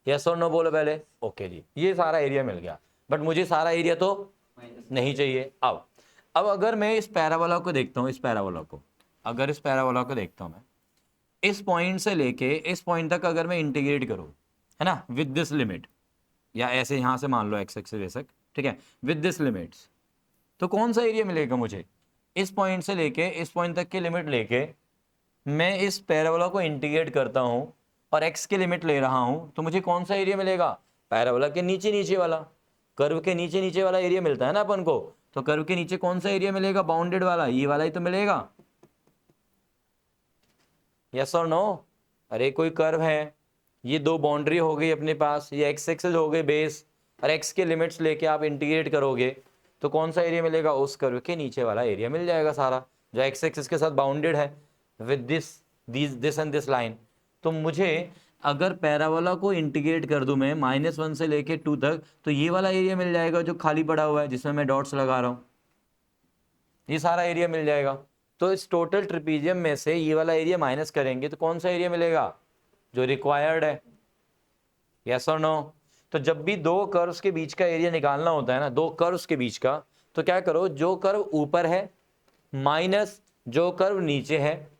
यस और नो बोलो पहले। ओके जी, ये सारा एरिया मिल गया, बट मुझे सारा एरिया तो नहीं चाहिए। अब अगर मैं इस पैराबोला को देखता हूँ, इस पैराबोला को, अगर इस पैराबोला को देखता हूँ मैं, इस पॉइंट से लेके इस पॉइंट तक अगर मैं इंटीग्रेट करूँ, है ना, विद दिस लिमिट, या ऐसे यहाँ से मान लो एक्स एक्सिस बेशक, ठीक है, विद दिस लिमिट्स, तो कौन सा एरिया मिलेगा मुझे? इस पॉइंट से लेके इस पॉइंट तक की लिमिट लेके मैं इस पैराबोला को इंटीग्रेट करता हूँ और x की लिमिट ले रहा हूँ, तो मुझे कौन सा एरिया मिलेगा? पैराबोला के नीचे नीचे वाला, कर्व के नीचे नीचे वाला एरिया मिलता है ना अपन को। तो कर्व के नीचे कौन सा एरिया मिलेगा? बाउंडेड वाला, ये वाला ही तो मिलेगा। यस और नो? अरे कोई कर्व है, ये दो बाउंड्री हो गई अपने पास, ये x एक्सिस हो गई बेस, और x के लिमिट्स लेके आप इंटीग्रेट करोगे तो कौन सा एरिया मिलेगा? उस कर्व के नीचे वाला एरिया मिल जाएगा सारा, जो x एक्सिस के साथ बाउंडेड है with this and this line. तो मुझे अगर पैराबोला को इंटीग्रेट कर दूं मैं -1 से लेके 2 तक, तो ये वाला एरिया मिल जाएगा जो खाली पड़ा हुआ है, जिसमें मैं डॉट्स लगा रहा हूँ, ये सारा एरिया मिल जाएगा। तो इस टोटल ट्रिपीजियम में से ये वाला एरिया माइनस करेंगे तो कौन सा एरिया मिलेगा? जो रिक्वायर्ड है। यस और नो? तो जब भी दो कर्व्स के बीच का एरिया निकालना होता है ना, दो कर्व्स के बीच का, तो क्या करो, जो कर्व ऊपर है माइनस जो कर्व नीचे है,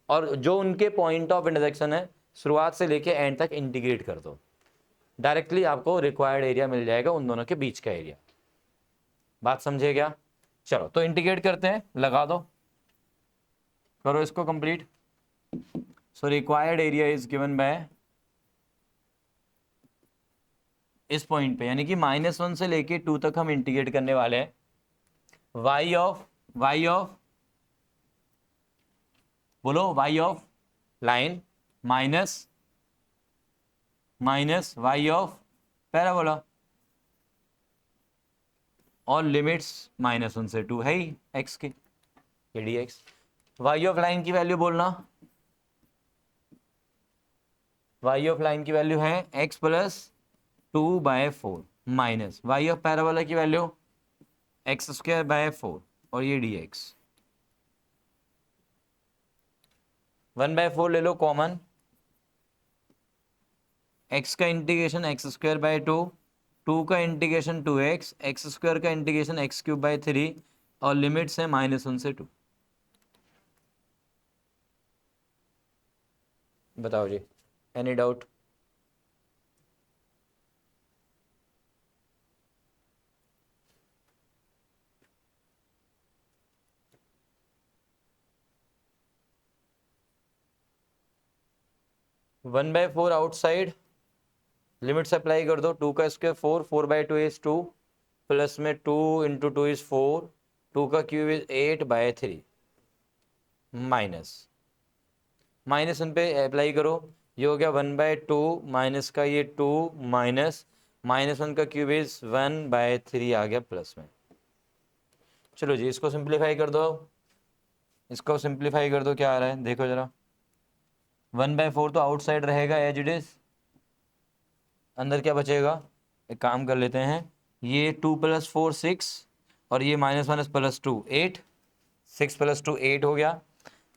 और जो उनके पॉइंट ऑफ इंटरसेक्शन है शुरुआत से लेके एंड तक इंटीग्रेट कर दो, डायरेक्टली आपको रिक्वायर्ड एरिया मिल जाएगा उन दोनों के बीच का एरिया। बात समझे क्या? चलो तो इंटीग्रेट करते हैं, लगा दो, करो इसको complete. So required area is given bye, इस पॉइंट पे यानी कि -1 से लेके 2 तक हम इंटीग्रेट करने वाले हैं। y ऑफ बोलो y of line minus y of parabola, और लिमिट्स -1 से 2 है ही x की, ये dx। y ऑफ लाइन की वैल्यू बोलना, y ऑफ लाइन की वैल्यू है x plus 2/4 minus y of parabola की वैल्यू x²/4 और ये dx। 1/4 ले लो कॉमन, x का इंटीग्रेशन x²/2, 2 का इंटीग्रेशन 2x, x² का इंटीग्रेशन x³/3, और लिमिट्स है -1 से 2। बताओ जी, any doubt? One by four outside, limits apply कर दो, 2 का स्क्वायर 4, 4/2 इज 2, प्लस में 2 × 2 इज 4, 2 का क्यूब इज 8/3, माइनस उन पे अप्लाई करो, ये हो गया 1/2 माइनस का ये 2 माइनस -1 का क्यूब इज 1/3 आ गया प्लस में। चलो जी इसको सिंप्लीफाई कर दो, इसको सिंप्लीफाई कर दो, क्या आ रहा है देखो जरा। 1/4 तो आउटसाइड रहेगा एज इट इज, अंदर क्या बचेगा? एक काम कर लेते हैं, ये 2 + 4 6, और ये -1 + 2 8, 6 + 2 8 हो गया,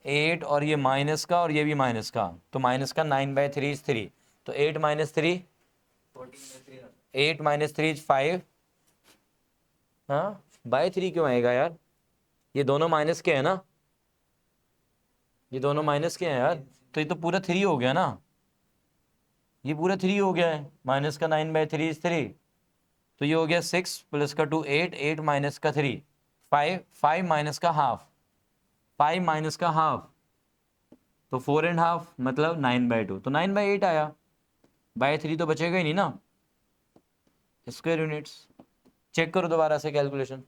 8, और ये माइनस का और ये भी माइनस का, तो माइनस का 9/3 इज 3, तो 8 - 3 8 - 3 इज 5। हाँ बाय 3 क्यों आएगा यार? ये दोनों माइनस के हैं ना, ये दोनों माइनस के हैं यार, तो ये तो पूरा 3 हो गया ना, ये पूरा 3 हो गया है, माइनस का 9/3 इज 3, तो ये हो गया 6 प्लस का 2 8, 8 माइनस का 3 5, 5 माइनस का हाफ, 5 माइनस का हाफ, तो 4.5 मतलब 9/2, तो 9/8 आया, बाय 3 तो बचेगा ही नहीं ना, स्क्वायर यूनिट्स। चेक करो दोबारा से कैलकुलेशन।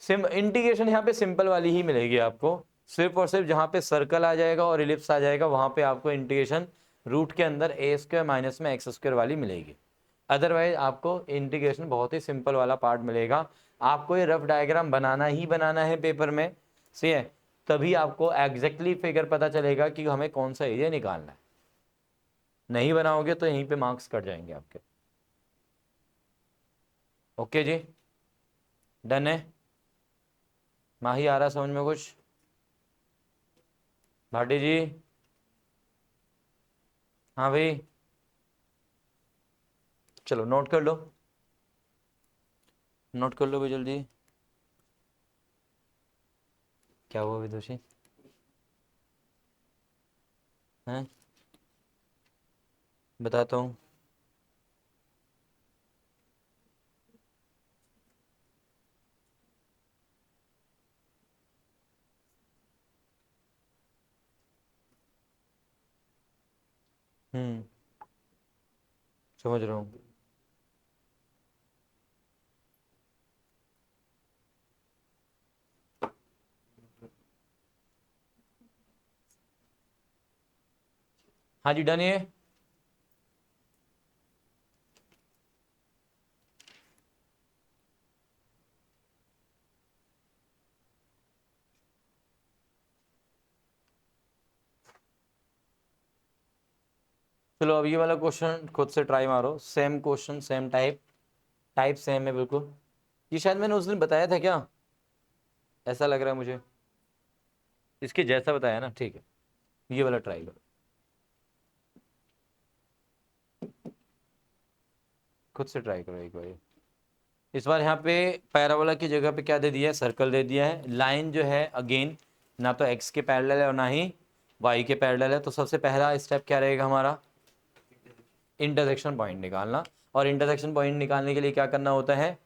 इंटीग्रेशन यहाँ पे सिंपल वाली ही मिलेगी आपको, सिर्फ और सिर्फ जहाँ पे सर्कल आ जाएगा और इलिप्स आ जाएगा वहाँ पे आपको इंटीग्रेशन रूट के अंदर a² माइनस में x² वाली मिलेगी। अदरवाइज आपको इंटीग्रेशन बहुत ही सिंपल वाला पार्ट मिलेगा। आपको ये रफ डायग्राम बनाना ही बनाना है पेपर में, सही है, तभी आपको एग्जैक्टली फिगर पता चलेगा कि हमें कौन सा एरिया निकालना है। नहीं बनाओगे तो यहीं पे मार्क्स कट जाएंगे आपके। ओके जी, डन है। माही आ रहा समझ में कुछ? भाटी जी, हाँ भाई, चलो नोट कर लो, नोट कर लो भाई जल्दी। क्या हुआ विदुषी? हैं, बताता हूँ। समझ रहा हूँ। हाँ जी, डन है। चलो अब ये वाला क्वेश्चन खुद से ट्राई मारो, same question same type, type same है बिल्कुल। ये शायद मैंने उस दिन बताया था क्या, ऐसा लग रहा है मुझे। इसके जैसा बताया ना, ठीक है। ये वाला ट्राई करो, खुद से ट्राई करो एक बार। इस बार यहाँ पे पैराबोला की जगह पे क्या दे दिया है, सर्कल दे दिया है। लाइन जो है अगेन ना तो एक्स के पैरेलल है और ना ही वाई के पैरेलल है। तो सबसे पहला स्टेप क्या रहेगा हमारा, इंटरसेक्शन पॉइंट निकालना। और इंटरसेक्शन पॉइंट निकालने के लिए क्या करना होता है,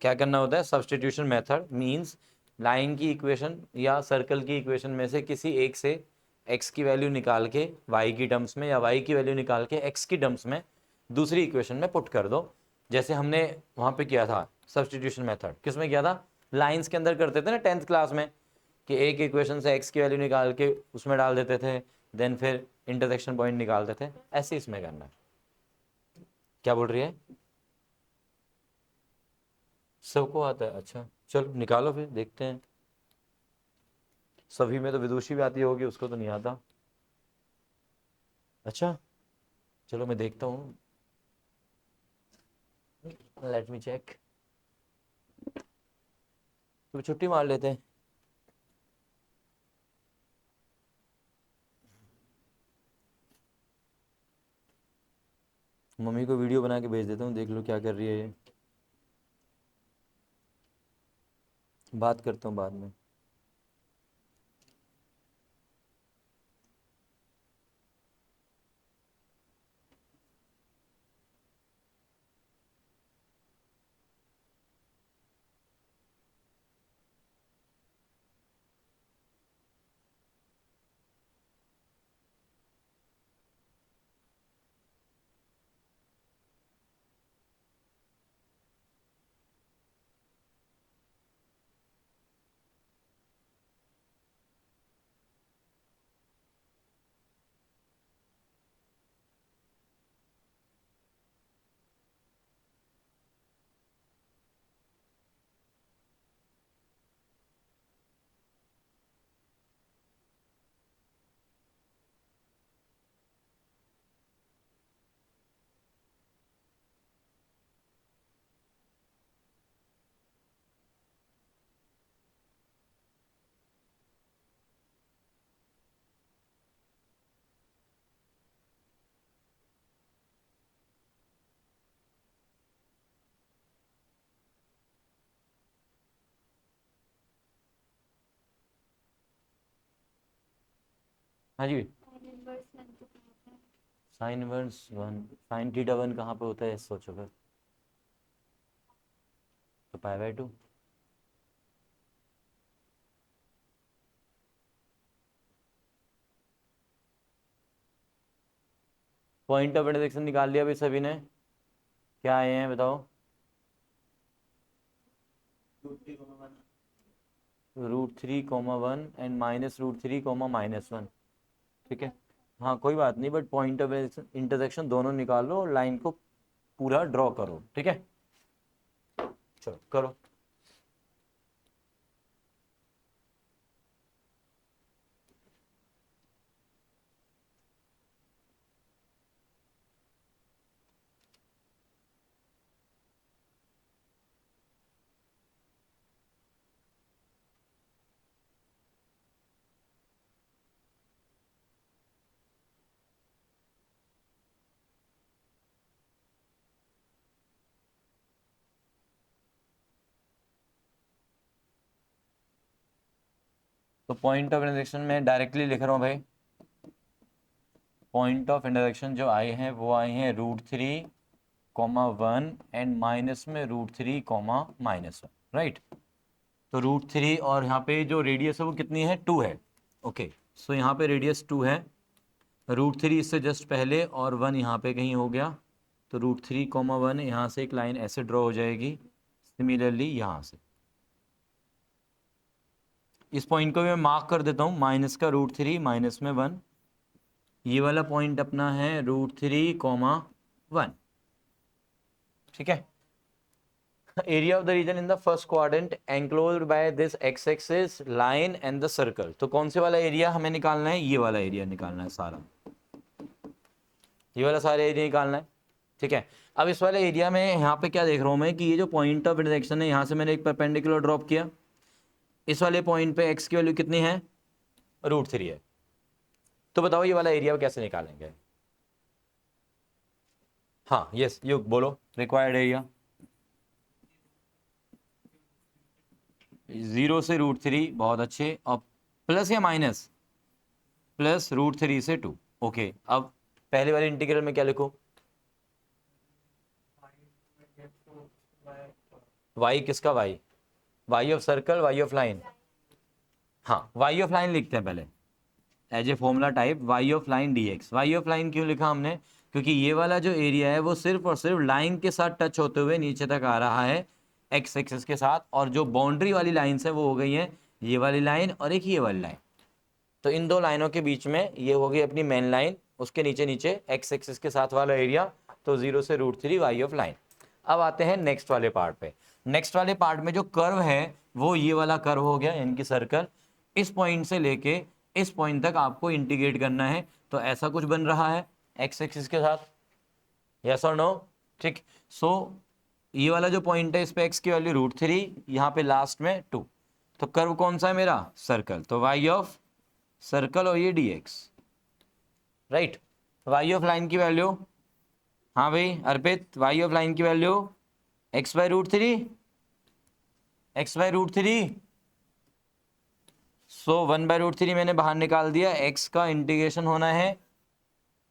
क्या करना होता है, सब्सटीट्यूशन मेथड। मींस लाइन की इक्वेशन या सर्कल की इक्वेशन में से किसी एक से x की वैल्यू निकाल के y की टर्म्स में, या y की वैल्यू निकाल के x की टर्म्स में दूसरी इक्वेशन में पुट कर दो। जैसे हमने वहाँ पे किया था सब्सटीट्यूशन मेथड, किस में किया था, लाइंस के अंदर करते थे ना 10th क्लास में, कि एक इक्वेशन से x की वैल्यू निकाल के उसमें डाल देते थे, देन फिर इंटरसेक्शन पॉइंट निकालते थे। ऐसे इसमें करना है। क्या बोल रही है? सबको आता है? अच्छा चलो निकालो फिर देखते हैं। सभी में तो विदुषी भी आती होगी, उसको तो नहीं आता। अच्छा चलो मैं देखता हूँ, लेट मी चेक। तो छुट्टी मार लेते हैं। मम्मी को वीडियो बना के भेज देता हूँ, देख लो क्या कर रही है ये। बात करता हूँ बाद में। हाँ जी, sine inverse one, sine theta one कहाँ पे होता है सोचो फिर। तो पाई/2। पॉइंट ऑफ इंटरसेक्शन निकाल लिया भाई सभी ने? क्या आए हैं बताओ? √3, 1 एंड -√3, -1। ठीक है, हाँ कोई बात नहीं, बट पॉइंट ऑफ इंटरसेक्शन दोनों निकाल लो और लाइन को पूरा ड्रॉ करो, ठीक है। चलो करो। तो पॉइंट ऑफ इंटरसेक्शन में डायरेक्टली लिख रहा हूँ भाई, पॉइंट ऑफ इंटरसेक्शन जो आए हैं वो आए हैं √3, 1 एंड माइनस में √3, -1, राइट। तो √3 और यहाँ पे जो रेडियस है वो कितनी है, 2 है। ओके, सो यहाँ पे रेडियस 2 है, √3 इससे जस्ट पहले और 1 यहाँ पे कहीं हो गया, तो √3, 1 यहाँ से एक लाइन ऐसे ड्रॉ हो जाएगी, सिमिलरली यहाँ से इस पॉइंट को भी मैं मार्क कर देता हूँ, माइनस का √3 माइनस में 1, ये वाला पॉइंट अपना है √3, 1, ठीक है। Area of the region in the first quadrant enclosed by this x axis line and the circle. तो कौन से वाला एरिया हमें निकालना है, ये वाला एरिया निकालना है सारा, ये वाला सारा एरिया निकालना है, ठीक है। अब इस वाले एरिया में यहाँ पे क्या देख रहा हूँ मैं कि ये जो पॉइंट ऑफ इंटरसेक्शन है, यहाँ से मैंने एक परपेंडिकुलर ड्रॉप किया, इस वाले पॉइंट पे एक्स की वैल्यू कितनी है, √3 है। तो बताओ ये वाला एरिया कैसे निकालेंगे। हाँ यस युग बोलो, रिक्वायर्ड एरिया 0 से √3, बहुत अच्छे। अब प्लस या माइनस, प्लस √3 से 2, ओके। अब पहले वाले इंटीग्रल में क्या लिखो, y किसका, y of circle, y of line, हाँ y ऑफ लाइन लिखते हैं पहले as a formula type, y of line dx। y of line क्यों लिखा हमने, क्योंकि ये वाला जो एरिया है वो सिर्फ और सिर्फ लाइन के साथ टच होते हुए नीचे तक आ रहा है एक्स एक्सिस के साथ, और जो बाउंड्री वाली लाइन्स है वो हो गई है ये वाली लाइन और एक ये वाली लाइन। तो इन दो लाइनों के बीच में ये हो गई अपनी मेन लाइन, उसके नीचे नीचे एक्स एक्सिस के साथ वाला एरिया, तो 0 से √3 y ऑफ लाइन। अब आते हैं नेक्स्ट वाले पार्ट पे। नेक्स्ट वाले पार्ट में जो कर्व है वो ये वाला कर्व हो गया, यानी कि सर्कल। इस पॉइंट से लेके इस पॉइंट तक आपको इंटीग्रेट करना है, तो ऐसा कुछ बन रहा है एक्स एक्सिस के साथ, यस और नो, ठीक। सो ये वाला जो पॉइंट है इस पे एक्स की वैल्यू √3, यहाँ पे लास्ट में 2, तो कर्व कौन सा है मेरा, सर्कल, तो y ऑफ सर्कल और ये dx, right. y of line की वैल्यू, हाँ भाई अर्पित, y ऑफ लाइन की वैल्यू x/√3, x/√3, सो 1/√3 मैंने बाहर निकाल दिया, x का इंटीग्रेशन होना है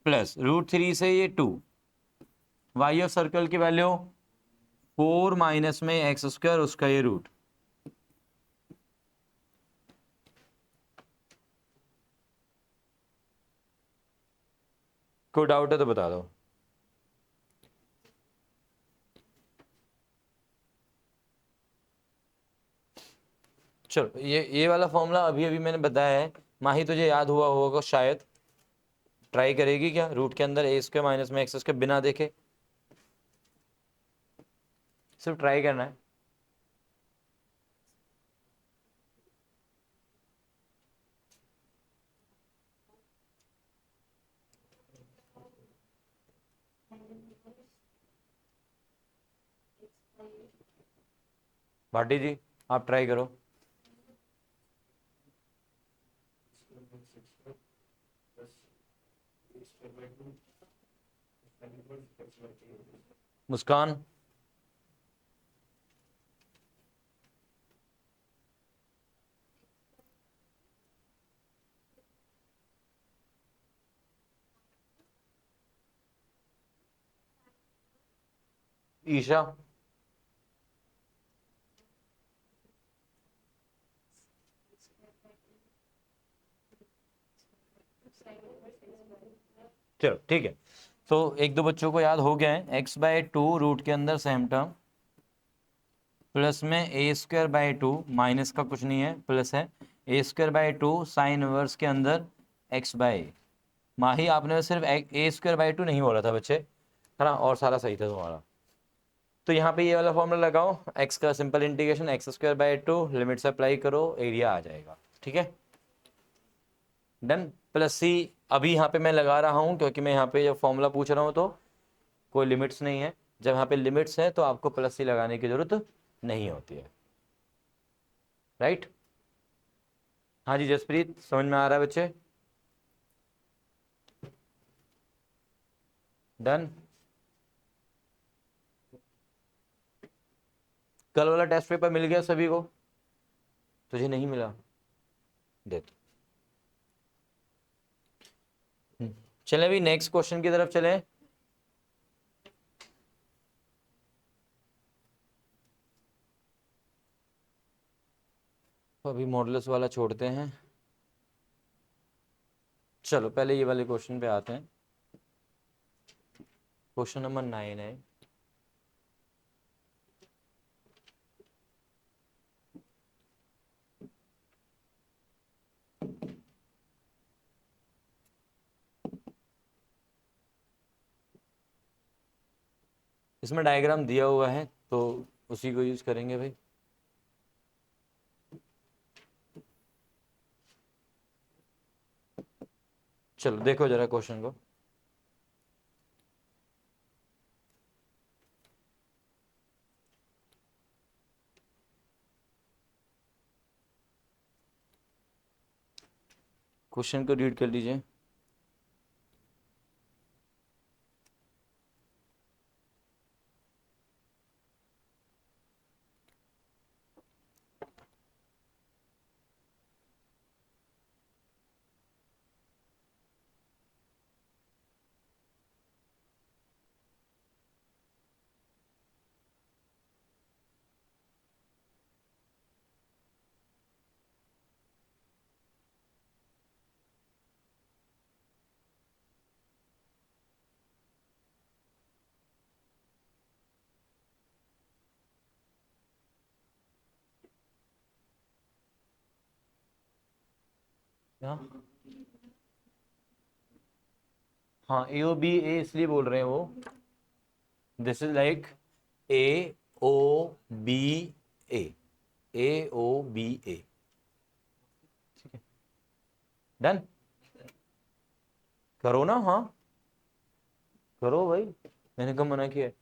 प्लस √3 से ये 2, y ऑफ सर्कल की वैल्यू 4 माइनस में x², उसका ये रूट। कोई डाउट है तो बता दो। चलो ये वाला फॉर्मूला अभी अभी मैंने बताया है, माही तुझे याद हुआ होगा शायद, ट्राई करेगी क्या रूट के अंदर a² माइनस में x² बिना देखे, सिर्फ ट्राई करना है। भाटी जी आप ट्राई करो। मुस्कान, ईशा, चलो ठीक है। तो एक दो बच्चों को याद हो गया है, x/2 रूट के अंदर सेम टर्म, प्लस में a²/2, माइनस का कुछ नहीं है प्लस है, a²/2 साइन इनवर्स के अंदर x/a। माही आपने सिर्फ a²/2 नहीं बोला था बच्चे, है ना, और सारा सही था तुम्हारा। तो यहाँ पे ये वाला फॉर्मूला लगाओ, एक्स का simple integration x square by 2, limits apply करो, एरिया आ जाएगा। ठीक है, डन। प्लस सी अभी यहाँ पे मैं लगा रहा हूँ क्योंकि मैं यहाँ पे जब फॉर्मूला पूछ रहा हूँ तो कोई लिमिट्स नहीं है। जब यहाँ पे लिमिट्स है तो आपको प्लस सी लगाने की जरूरत नहीं होती है, राइट। हाँ जी जसप्रीत, समझ में आ रहा है बच्चे? डन। कल वाला टेस्ट पेपर मिल गया सभी को? तुझे नहीं मिला? दे दो। चले अभी नेक्स्ट क्वेश्चन की तरफ चले। तो अभी मॉडल्स वाला छोड़ते हैं, चलो पहले ये वाले क्वेश्चन पे आते हैं। क्वेश्चन नंबर 9 है। इसमें डायग्राम दिया हुआ है तो उसी को यूज करेंगे भाई। चलो देखो जरा क्वेश्चन को। क्वेश्चन को रीड कर लीजिए। हाँ हाँ, ए ओ बी ए इसलिए बोल रहे हैं वो, this is like a O B A, A O B A. ठीक है, डन। करो ना, हाँ करो भाई, मैंने कब मना किया है?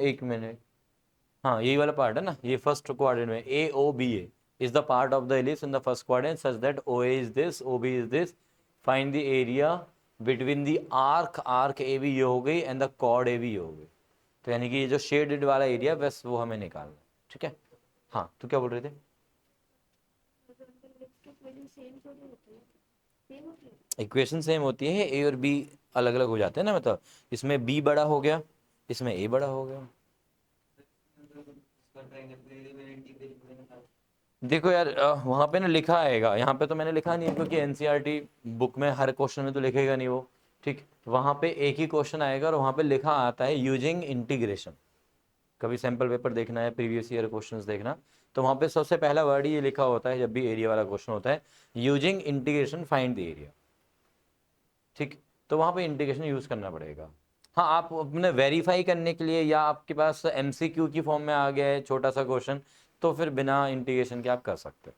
एक मिनट। हाँ यही वाला पार्ट है ना, ये फर्स्ट क्वाड्रेंट में A O B A is the part of the ellipse in the first quadrant such that O A is this, O B is this, find the area between the arc, arc A B ये हो गई and the chord A B ये हो गई। तो यानी कि ये जो शेडेड वाला एरिया बस वो हमें निकालना है। ठीक है, हाँ तो क्या बोल रहे थे? इक्वेशन सेम होती है, ए और बी अलग अलग हो जाते हैं ना, मतलब इसमें बी बड़ा हो गया, इसमें ए बड़ा हो गया। देखो यार वहां पे ना लिखा आएगा, यहाँ पे तो मैंने लिखा नहीं है क्योंकि एनसीईआरटी बुक में हर क्वेश्चन में तो लिखेगा नहीं वो। ठीक, वहां पे एक ही क्वेश्चन आएगा और वहां पे लिखा आता है यूजिंग इंटीग्रेशन। कभी सैंपल पेपर देखना है, प्रीवियस ईयर क्वेश्चंस देखना, तो वहां पे सबसे पहला वर्ड ही ये लिखा होता है जब भी एरिया वाला क्वेश्चन होता है, using integration find the area. ठीक, तो वहां पे इंटीग्रेशन यूज करना पड़ेगा। हाँ आप अपने वेरीफाई करने के लिए या आपके पास एमसीक्यू की फॉर्म में आ गया है छोटा सा क्वेश्चन, तो फिर बिना इंटीग्रेशन के आप कर सकते हो।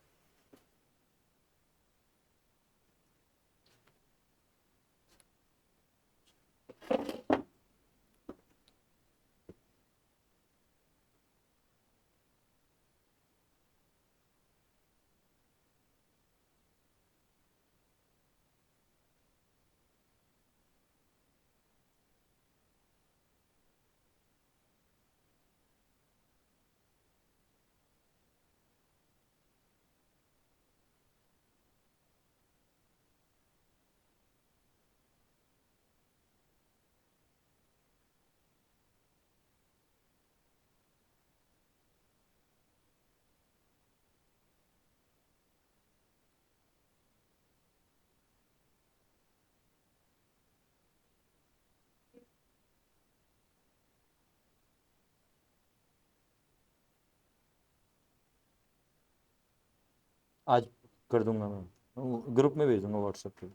आज कर दूंगा मैं, ग्रुप में भेज दूंगा व्हाट्सएप पे।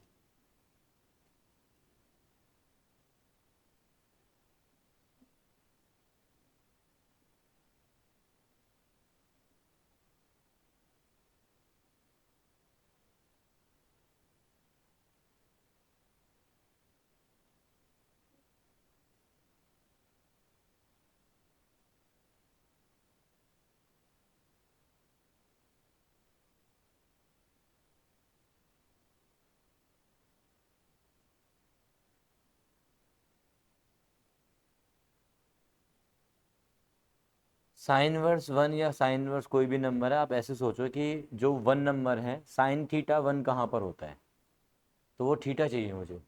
साइन वर्स 1 या साइन वर्स कोई भी नंबर है, आप ऐसे सोचो कि जो 1 नंबर है साइन थीटा 1 कहाँ पर होता है, तो वो थीटा चाहिए मुझे।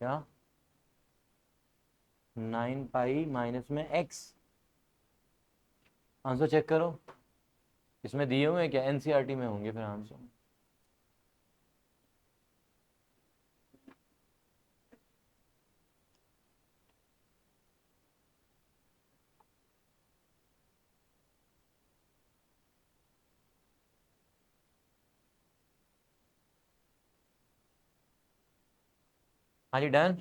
क्या 9 पाई माइनस में एक्स, आंसर चेक करो, इसमें दिए हुए हैं क्या, एनसीईआरटी में होंगे फिर आंसर। हाँ जी डन।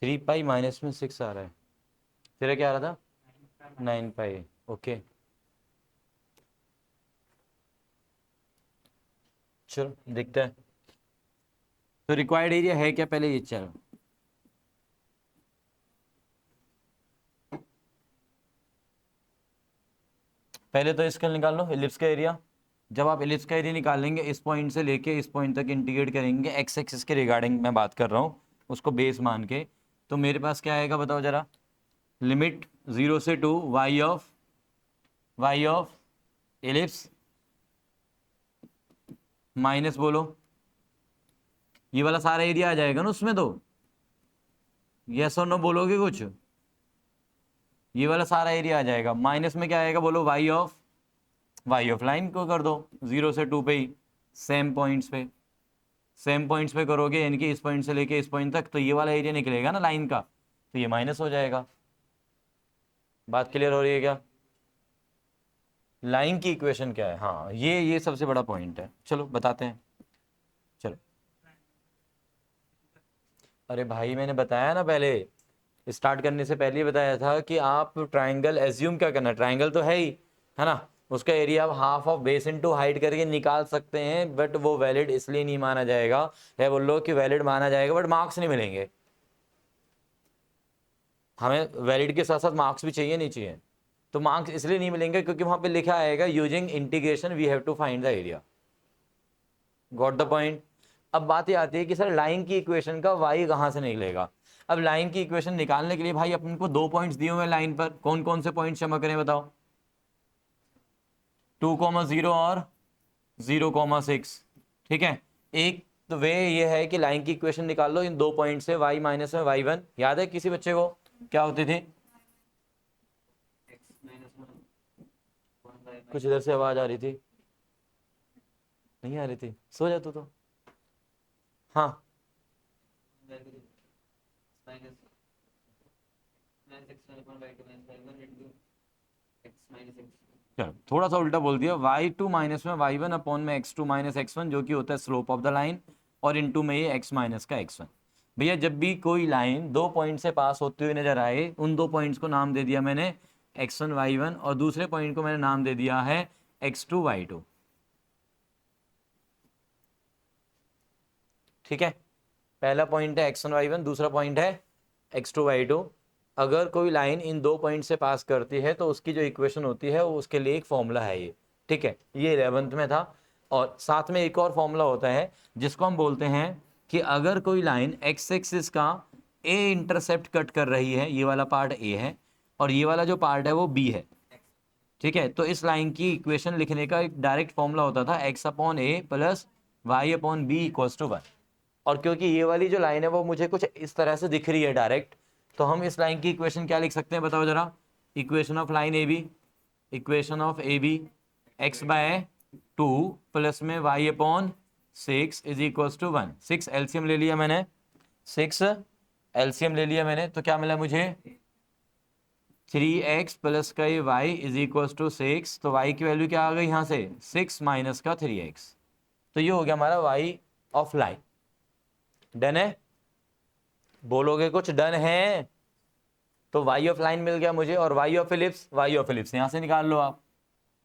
3 पाई माइनस में 6 आ रहा है, तेरा क्या आ रहा था, 9 पाई। ओके चलो देखते हैं, तो रिक्वायर्ड एरिया है क्या पहले ये, चलो पहले तो इसका निकाल लो एलिप्स का एरिया। जब आप एलिप्स का एरिया निकालेंगे इस पॉइंट से लेके इस पॉइंट तक इंटीग्रेट करेंगे, एक्स एक्सिस के रिगार्डिंग मैं बात कर रहा हूँ, उसको बेस मान के, तो मेरे पास क्या आएगा बताओ जरा, लिमिट 0 से 2 वाई ऑफ एलिप्स माइनस बोलो, ये वाला सारा एरिया आ जाएगा ना उसमें, तो यस और नो बोलोगे कुछ, ये वाला सारा एरिया आ जाएगा, माइनस में क्या आएगा बोलो, वाई ऑफ लाइन को कर दो 0 से 2 पे ही, सेम पॉइंट्स पे, सेम पॉइंट्स पे करोगे यानी कि इस पॉइंट से लेके इस पॉइंट तक, तो ये वाला एरिया निकलेगा ना लाइन का, तो ये माइनस हो जाएगा। बात क्लियर हो रही है क्या, लाइन की इक्वेशन क्या है, हाँ ये सबसे बड़ा पॉइंट है, चलो बताते हैं। चलो अरे भाई मैंने बताया ना पहले, स्टार्ट करने से पहले ही बताया था कि आप ट्राइंगल एज्यूम क्या करना, ट्राइंगल तो है ना, उसका एरिया आप half of base into height करके निकाल सकते हैं, बट वो वैलिड इसलिए नहीं माना जाएगा, है बोल लो कि वैलिड माना जाएगा बट मार्क्स नहीं मिलेंगे, हमें वैलिड के साथ साथ मार्क्स भी चाहिए नहीं चाहिए, तो मार्क्स इसलिए नहीं मिलेंगे क्योंकि वहां पे लिखा आएगा using integration we have to find the area, got the point. अब बात ये आती है कि सर लाइन की इक्वेशन का वाई कहाँ से निकलेगा, अब लाइन की इक्वेशन निकालने के लिए भाई अपन को 2 पॉइंट्स दिए हुए लाइन पर, कौन कौन से पॉइंट्स जमा करें बताओ, 2,0 और 0,6, ठीक है। एक तो वे ये है कि लाइन की इक्वेशन निकाल लो इन 2 पॉइंट से, y माइनस में y1, याद है किसी बच्चे को क्या होती थी, कुछ इधर से आवाज आ रही थी, नहीं आ रही थी, सो जा तू तो, हाँ चलो थोड़ा सा उल्टा बोल दिया, y2 माइनस में y1 अपॉन में x2 माइनस x1 जो कि होता है स्लोप ऑफ द लाइन, और इनटू में ये x माइनस का x1। भैया जब भी कोई लाइन 2 पॉइंट से पास होते हुए नजर आए, उन 2 पॉइंट्स को नाम दे दिया मैंने x1 y1, और दूसरे पॉइंट को मैंने नाम दे दिया है x2 y2, ठीक है। पहला पॉइंट है x1 y1, दूसरा पॉइंट है x2 y2। अगर कोई लाइन इन दो पॉइंट से पास करती है तो उसकी जो इक्वेशन होती है वो उसके लिए एक फॉर्मूला है ये, ठीक है, ये 11th में था। और साथ में एक और फॉर्मूला होता है जिसको हम बोलते हैं कि अगर कोई लाइन एक्स एक्सिस का ए इंटरसेप्ट कट कर रही है, ये वाला पार्ट ए है और ये वाला जो पार्ट है वो बी है, ठीक है, तो इस लाइन की इक्वेशन लिखने का एक डायरेक्ट फॉर्मूला होता था x upon a plus y upon b equals to 1। और क्योंकि ये वाली जो लाइन है वो मुझे कुछ इस तरह से दिख रही है डायरेक्ट, तो हम इस लाइन की इक्वेशन क्या लिख सकते हैं बताओ जरा। Equation of line A B, equation of A B x/2 plus में y upon 6 is equals to 1। 6 LCM ले लिया मैंने, 6 एलसीएम ले लिया मैंने, तो क्या मिला मुझे 3x प्लस का ये y इज इक्वल्स टू 6। तो y की वैल्यू क्या आ गई यहाँ से 6 माइनस का 3x। तो ये हो गया हमारा y ऑफ लाइन। डन है, बोलोगे कुछ डन है? तो y ऑफ लाइन मिल गया मुझे। और y of ellipse, y of ellipse यहां से निकाल लो आप।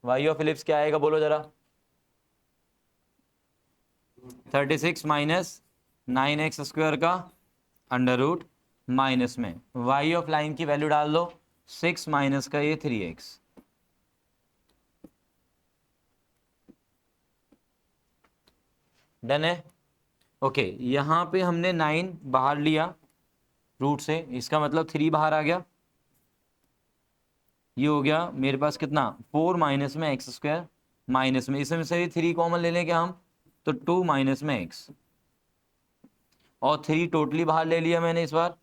y ऑफ इलिप्स क्या आएगा बोलो जरा। 36 माइनस 9x स्क्वायर का अंडर रूट माइनस में y ऑफ लाइन की वैल्यू डाल दो 6 माइनस का ये 3x। डन है, ओके। यहां पे हमने 9 बाहर लिया रूट से, इसका मतलब 3 बाहर आ गया। ये हो गया मेरे पास कितना 4 माइनस में एक्स स्क्वायर माइनस में, इसमें से 3 कॉमन ले लें क्या हम, तो 2 माइनस में एक्स। और 3 टोटली बाहर ले लिया मैंने इस बार,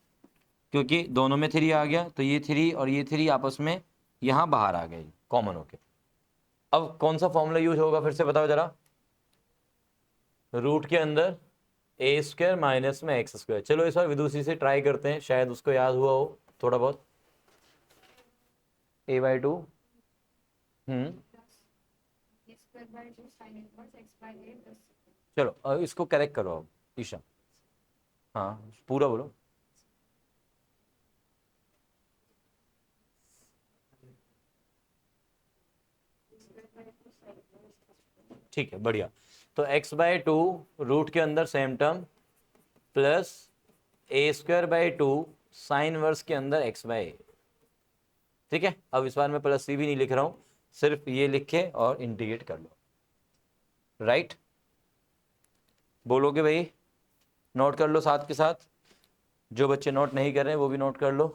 क्योंकि दोनों में 3 आ गया, तो ये 3 और ये 3 आपस में यहाँ बाहर आ गए कॉमन होके। अब कौन सा फॉर्मूला यूज होगा फिर से बताओ जरा। रूट के अंदर ए स्क्वायर माइनस में एक्स स्क्वायर। चलो इस बार विदुषी से ट्राई करते हैं, शायद उसको याद हुआ हो थोड़ा बहुत। a/2 चलो इसको करेक्ट करो अब ईशा। हाँ पूरा बोलो। ठीक है बढ़िया। तो x/2 रूट के अंदर same term plus a²/2 sine inverse के अंदर x/a। ठीक है, अब इस बार मैं प्लस सी भी नहीं लिख रहा हूं, सिर्फ ये लिखे और इंटीग्रेट कर लो। राइट, बोलोगे भाई? नोट कर लो साथ के साथ, जो बच्चे नोट नहीं कर रहे हैं वो भी नोट कर लो।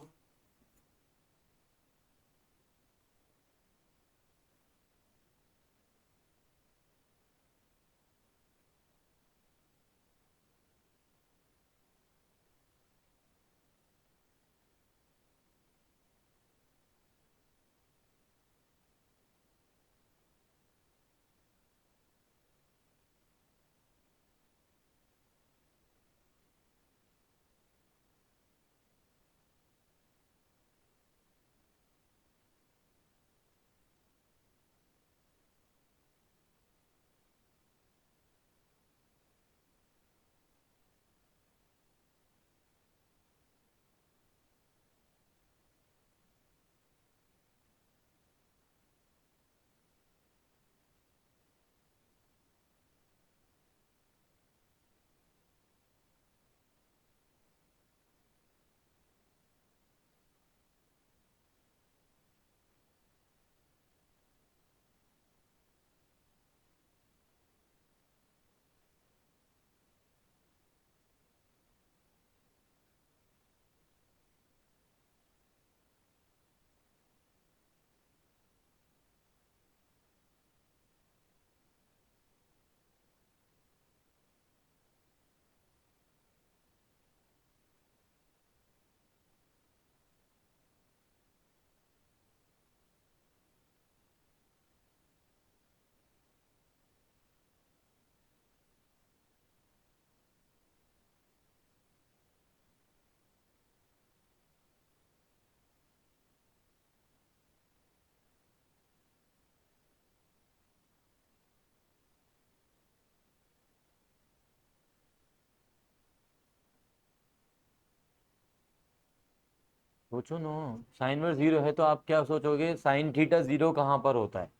सोचो नो, साइन वर्स 0 है तो आप क्या सोचोगे साइन थीटा 0 कहाँ पर होता है,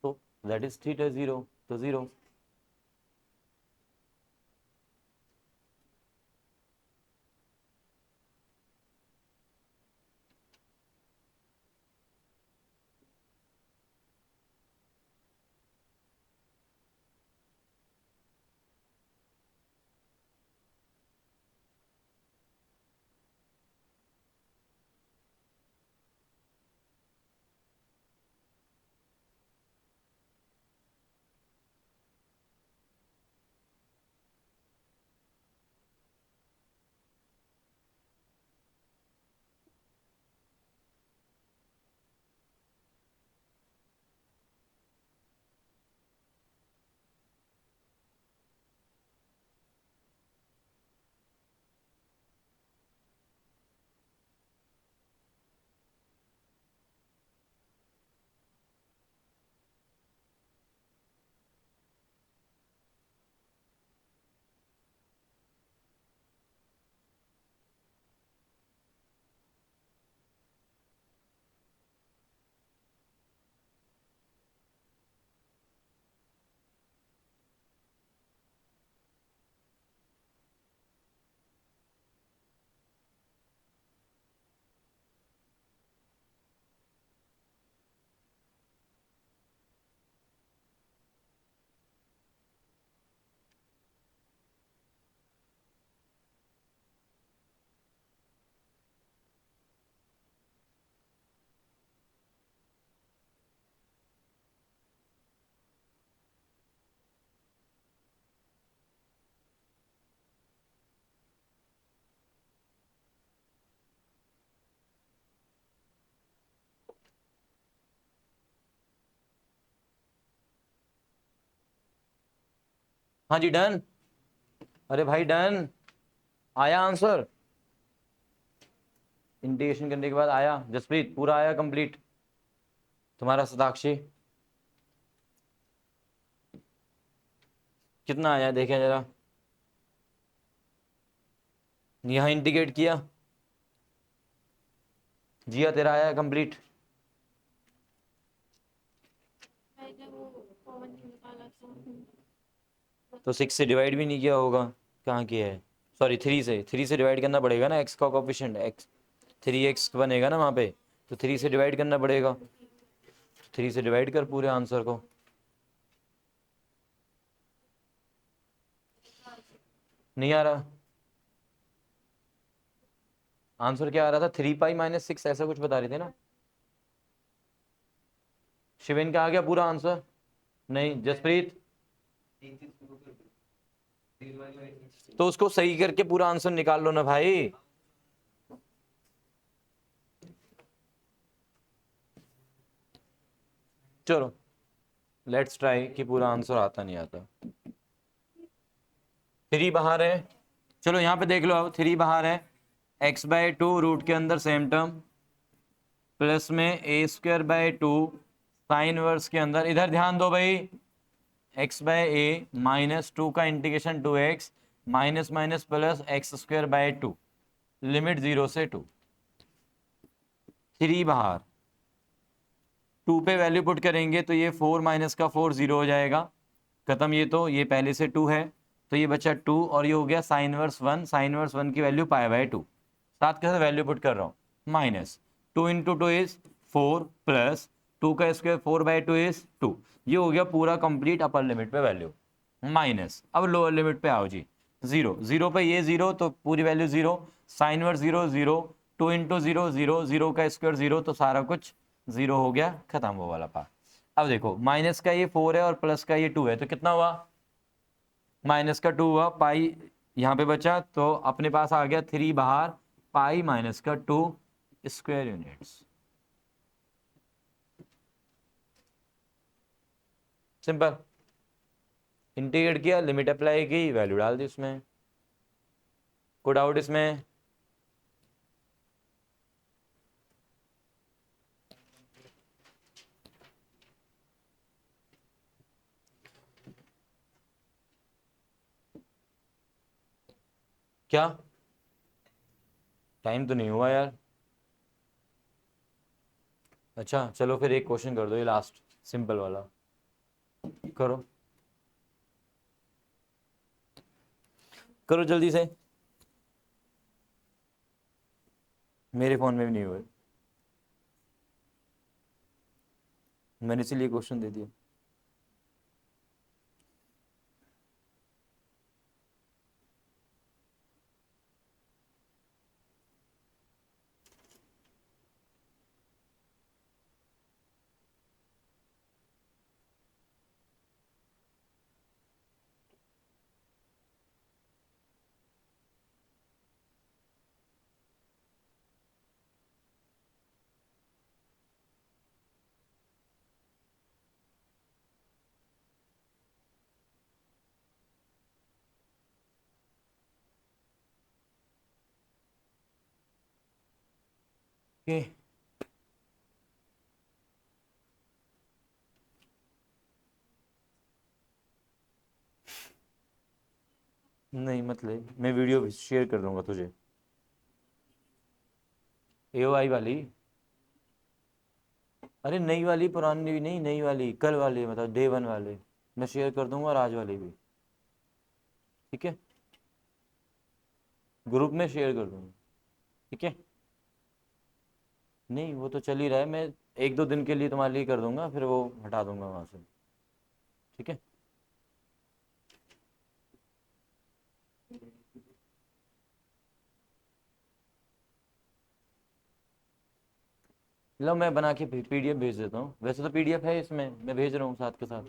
तो दैट इज थीटा 0, तो 0। हाँ जी डन। अरे भाई डन, आया आंसर इंटीग्रेशन करने के बाद आया। जसप्रीत पूरा आया कंप्लीट तुम्हारा। शताक्षी कितना आया देखें जरा। यहाँ इंटीग्रेट किया। जिया तेरा आया कंप्लीट। तो 6 से डिवाइड भी नहीं किया होगा। कहाँ किया है? सॉरी 3 से डिवाइड करना पड़ेगा ना। एक्स का कोफिशिएंट एक्स 3x बनेगा ना वहाँ पे, तो 3 से डिवाइड करना पड़ेगा। 3 से डिवाइड कर पूरे आंसर को। नहीं आ रहा आंसर। क्या आ रहा था? 3 पाई -6 ऐसा कुछ बता रहे थे ना। शिवेन का आ गया पूरा आंसर? नहीं जसप्रीत, तो उसको सही करके पूरा आंसर निकाल लो ना भाई। चलो लेट्स ट्राई कि पूरा आंसर आता नहीं आता। 3 बाहर है, चलो यहाँ पे देख लो। अब 3 बाहर है, x/2 रूट के अंदर सेम टर्म प्लस में a²/2 साइन वर्स के अंदर। इधर ध्यान दो भाई, x/a -2 का integration 2x minus minus plus x²/2 limit 0 से 2। 3 बाहर, 2 पे वैल्यू पुट करेंगे तो ये 4 माइनस का 4 0 हो जाएगा खत्म। ये तो ये पहले से 2 है तो ये बचा 2 और ये हो गया साइन वर्स 1। साइन वर्स 1 की वैल्यू π/2 साथ के साथ वैल्यू पुट कर रहा हूँ। माइनस 2 इंटू 2 इज 4 प्लस 2 का स्क्वायर 4/2 इज 2। ये हो गया पूरा कंप्लीट अपर लिमिट पे वैल्यू। माइनस अब लोअर लिमिट पे आओ जी। 0 0 पे ये 0 तो पूरी वैल्यू 0। साइन वर्स 0 0, 2 इंटू 0 0, 0 का स्क्वायर 0 तो सारा कुछ 0 हो गया खत्म वो वाला पार्ट। अब देखो माइनस का ये 4 है और प्लस का ये 2 है तो कितना हुआ? माइनस का 2 हुआ, पाई यहाँ पे बचा तो अपने पास आ गया 3 बाहर, पाई माइनस का 2 स्क्वायर यूनिट्स। सिंपल। इंटीग्रेट किया, लिमिट अप्लाई की, वैल्यू डाल दी उसमें। कोई डाउट इसमें? क्या टाइम तो नहीं हुआ यार? अच्छा चलो फिर एक क्वेश्चन कर दो, ये लास्ट सिंपल वाला करो। करो जल्दी से, मेरे फोन में भी नहीं हुए, मैंने इसीलिए क्वेश्चन दे दिया। ओके नहीं मतलब मैं वीडियो शेयर कर दूंगा तुझे। AOI वाली? अरे नई वाली, पुरानी भी नहीं, नई वाली कल वाली, मतलब डे 1 वाले मैं शेयर कर दूंगा, और आज वाली भी। ठीक है, ग्रुप में शेयर कर दूंगा। ठीक है, नहीं वो तो चल ही रहा है, मैं 1-2 दिन के लिए तुम्हारे लिए कर दूंगा, फिर वो हटा दूंगा वहां से। ठीक है, लो मैं बना के PDF भेज देता हूँ। वैसे तो PDF है इसमें, मैं भेज रहा हूँ साथ के साथ।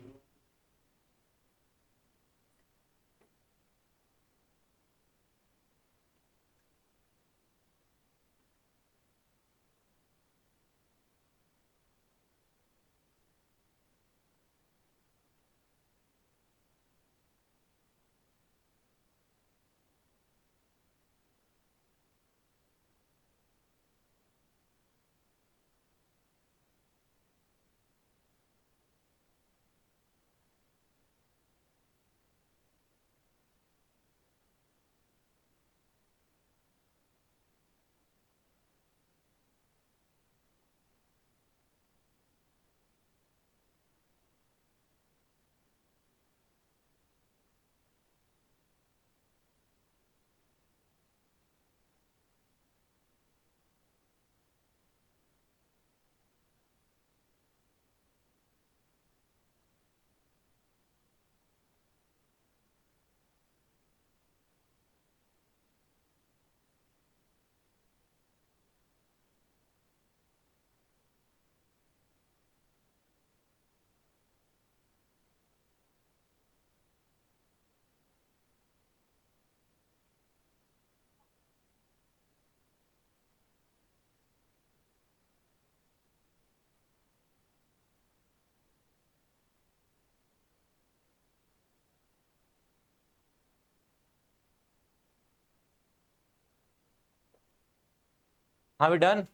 हाँ भी डन।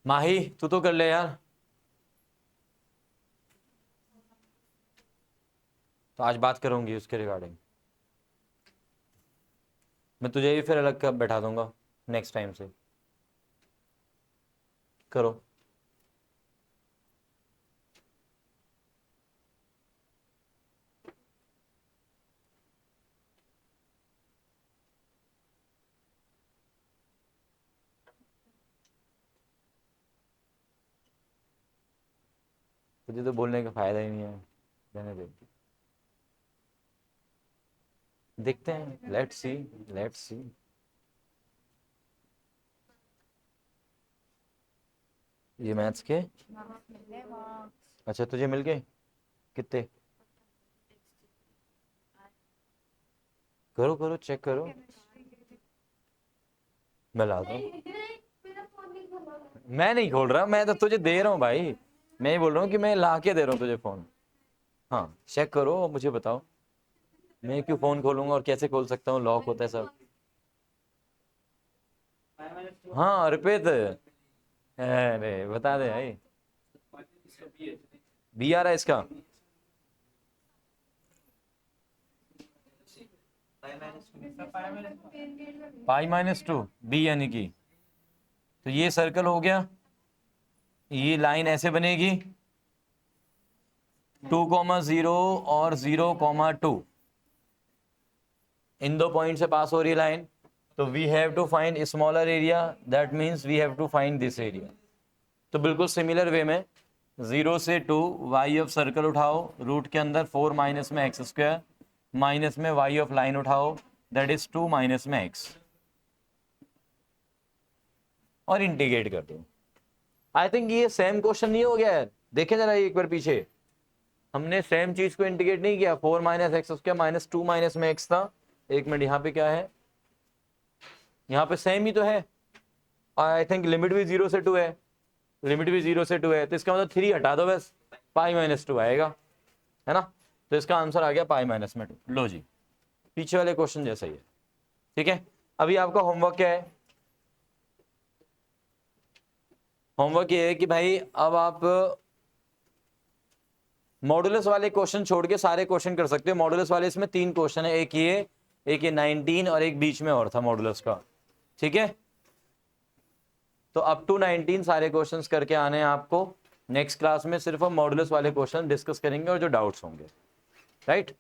माही तू तो कर ले यार। तो आज बात करूंगी उसके रिगार्डिंग। मैं तुझे भी फिर अलग कब बैठा दूंगा नेक्स्ट टाइम से। करो। तुझे तो बोलने का फायदा ही नहीं है, रहने दे। देखते हैं, लेट्स सी, लेट्स सी। ये मैथ्स के, अच्छा तुझे मिल गए कितने? करो करो चेक करो। मैं लाता हूँ। मैं नहीं खोल रहा, मैं तो तुझे दे रहा हूँ भाई। मैं ही बोल रहा हूँ कि मैं ला के दे रहा हूँ तुझे फोन। हाँ चेक करो और मुझे बताओ। मैं क्यों फोन खोलूंगा और कैसे खोल सकता हूँ, लॉक होता है सब। हाँ अर्पित, अरे बता दे भाई। बी आ रहा है इसका। पाई-2 बी यानी कि, तो ये सर्कल हो गया। ये लाइन ऐसे बनेगी 2,0 और 0,2, इन दो पॉइंट से पास हो रही लाइन। तो we have to find smaller area, that means we have to find this area. तो बिल्कुल सिमिलर वे में 0 से 2 वाई ऑफ सर्कल उठाओ, रूट के अंदर 4 माइनस में एक्स स्क्वायर, माइनस में वाई ऑफ लाइन उठाओ, दैट इज 2 माइनस में एक्स, और इंटीग्रेट कर दो। आई थिंक ये सेम क्वेश्चन नहीं हो गया है, देखें जरा एक बार पीछे। हमने सेम चीज को इंटीग्रेट नहीं किया, 4 minus x square minus 2 minus में एक्स था। एक मिनट, यहाँ पे क्या है, यहाँ पे सेम ही तो है। आई थिंक लिमिट भी 0 से 2 है, लिमिट भी 0 से 2 है, तो इसका मतलब 3 हटा दो बस, पाई-2 आएगा, है ना। तो इसका आंसर आ गया पाई-2। लो जी, पीछे वाले क्वेश्चन जैसा ही है। ठीक है, अभी आपका होमवर्क क्या है? होमवर्क ये है कि भाई अब आप मॉडुलस वाले क्वेश्चन छोड़ के सारे क्वेश्चन कर सकते हो। मॉडुलस वाले इसमें 3 क्वेश्चन है, एक ये 19 और एक बीच में और था मॉडुलस का। ठीक है, तो अप टू 19 सारे क्वेश्चंस करके आने हैं आपको। नेक्स्ट क्लास में सिर्फ हम मॉडुलस वाले क्वेश्चन डिस्कस करेंगे और जो डाउट्स होंगे, राइट।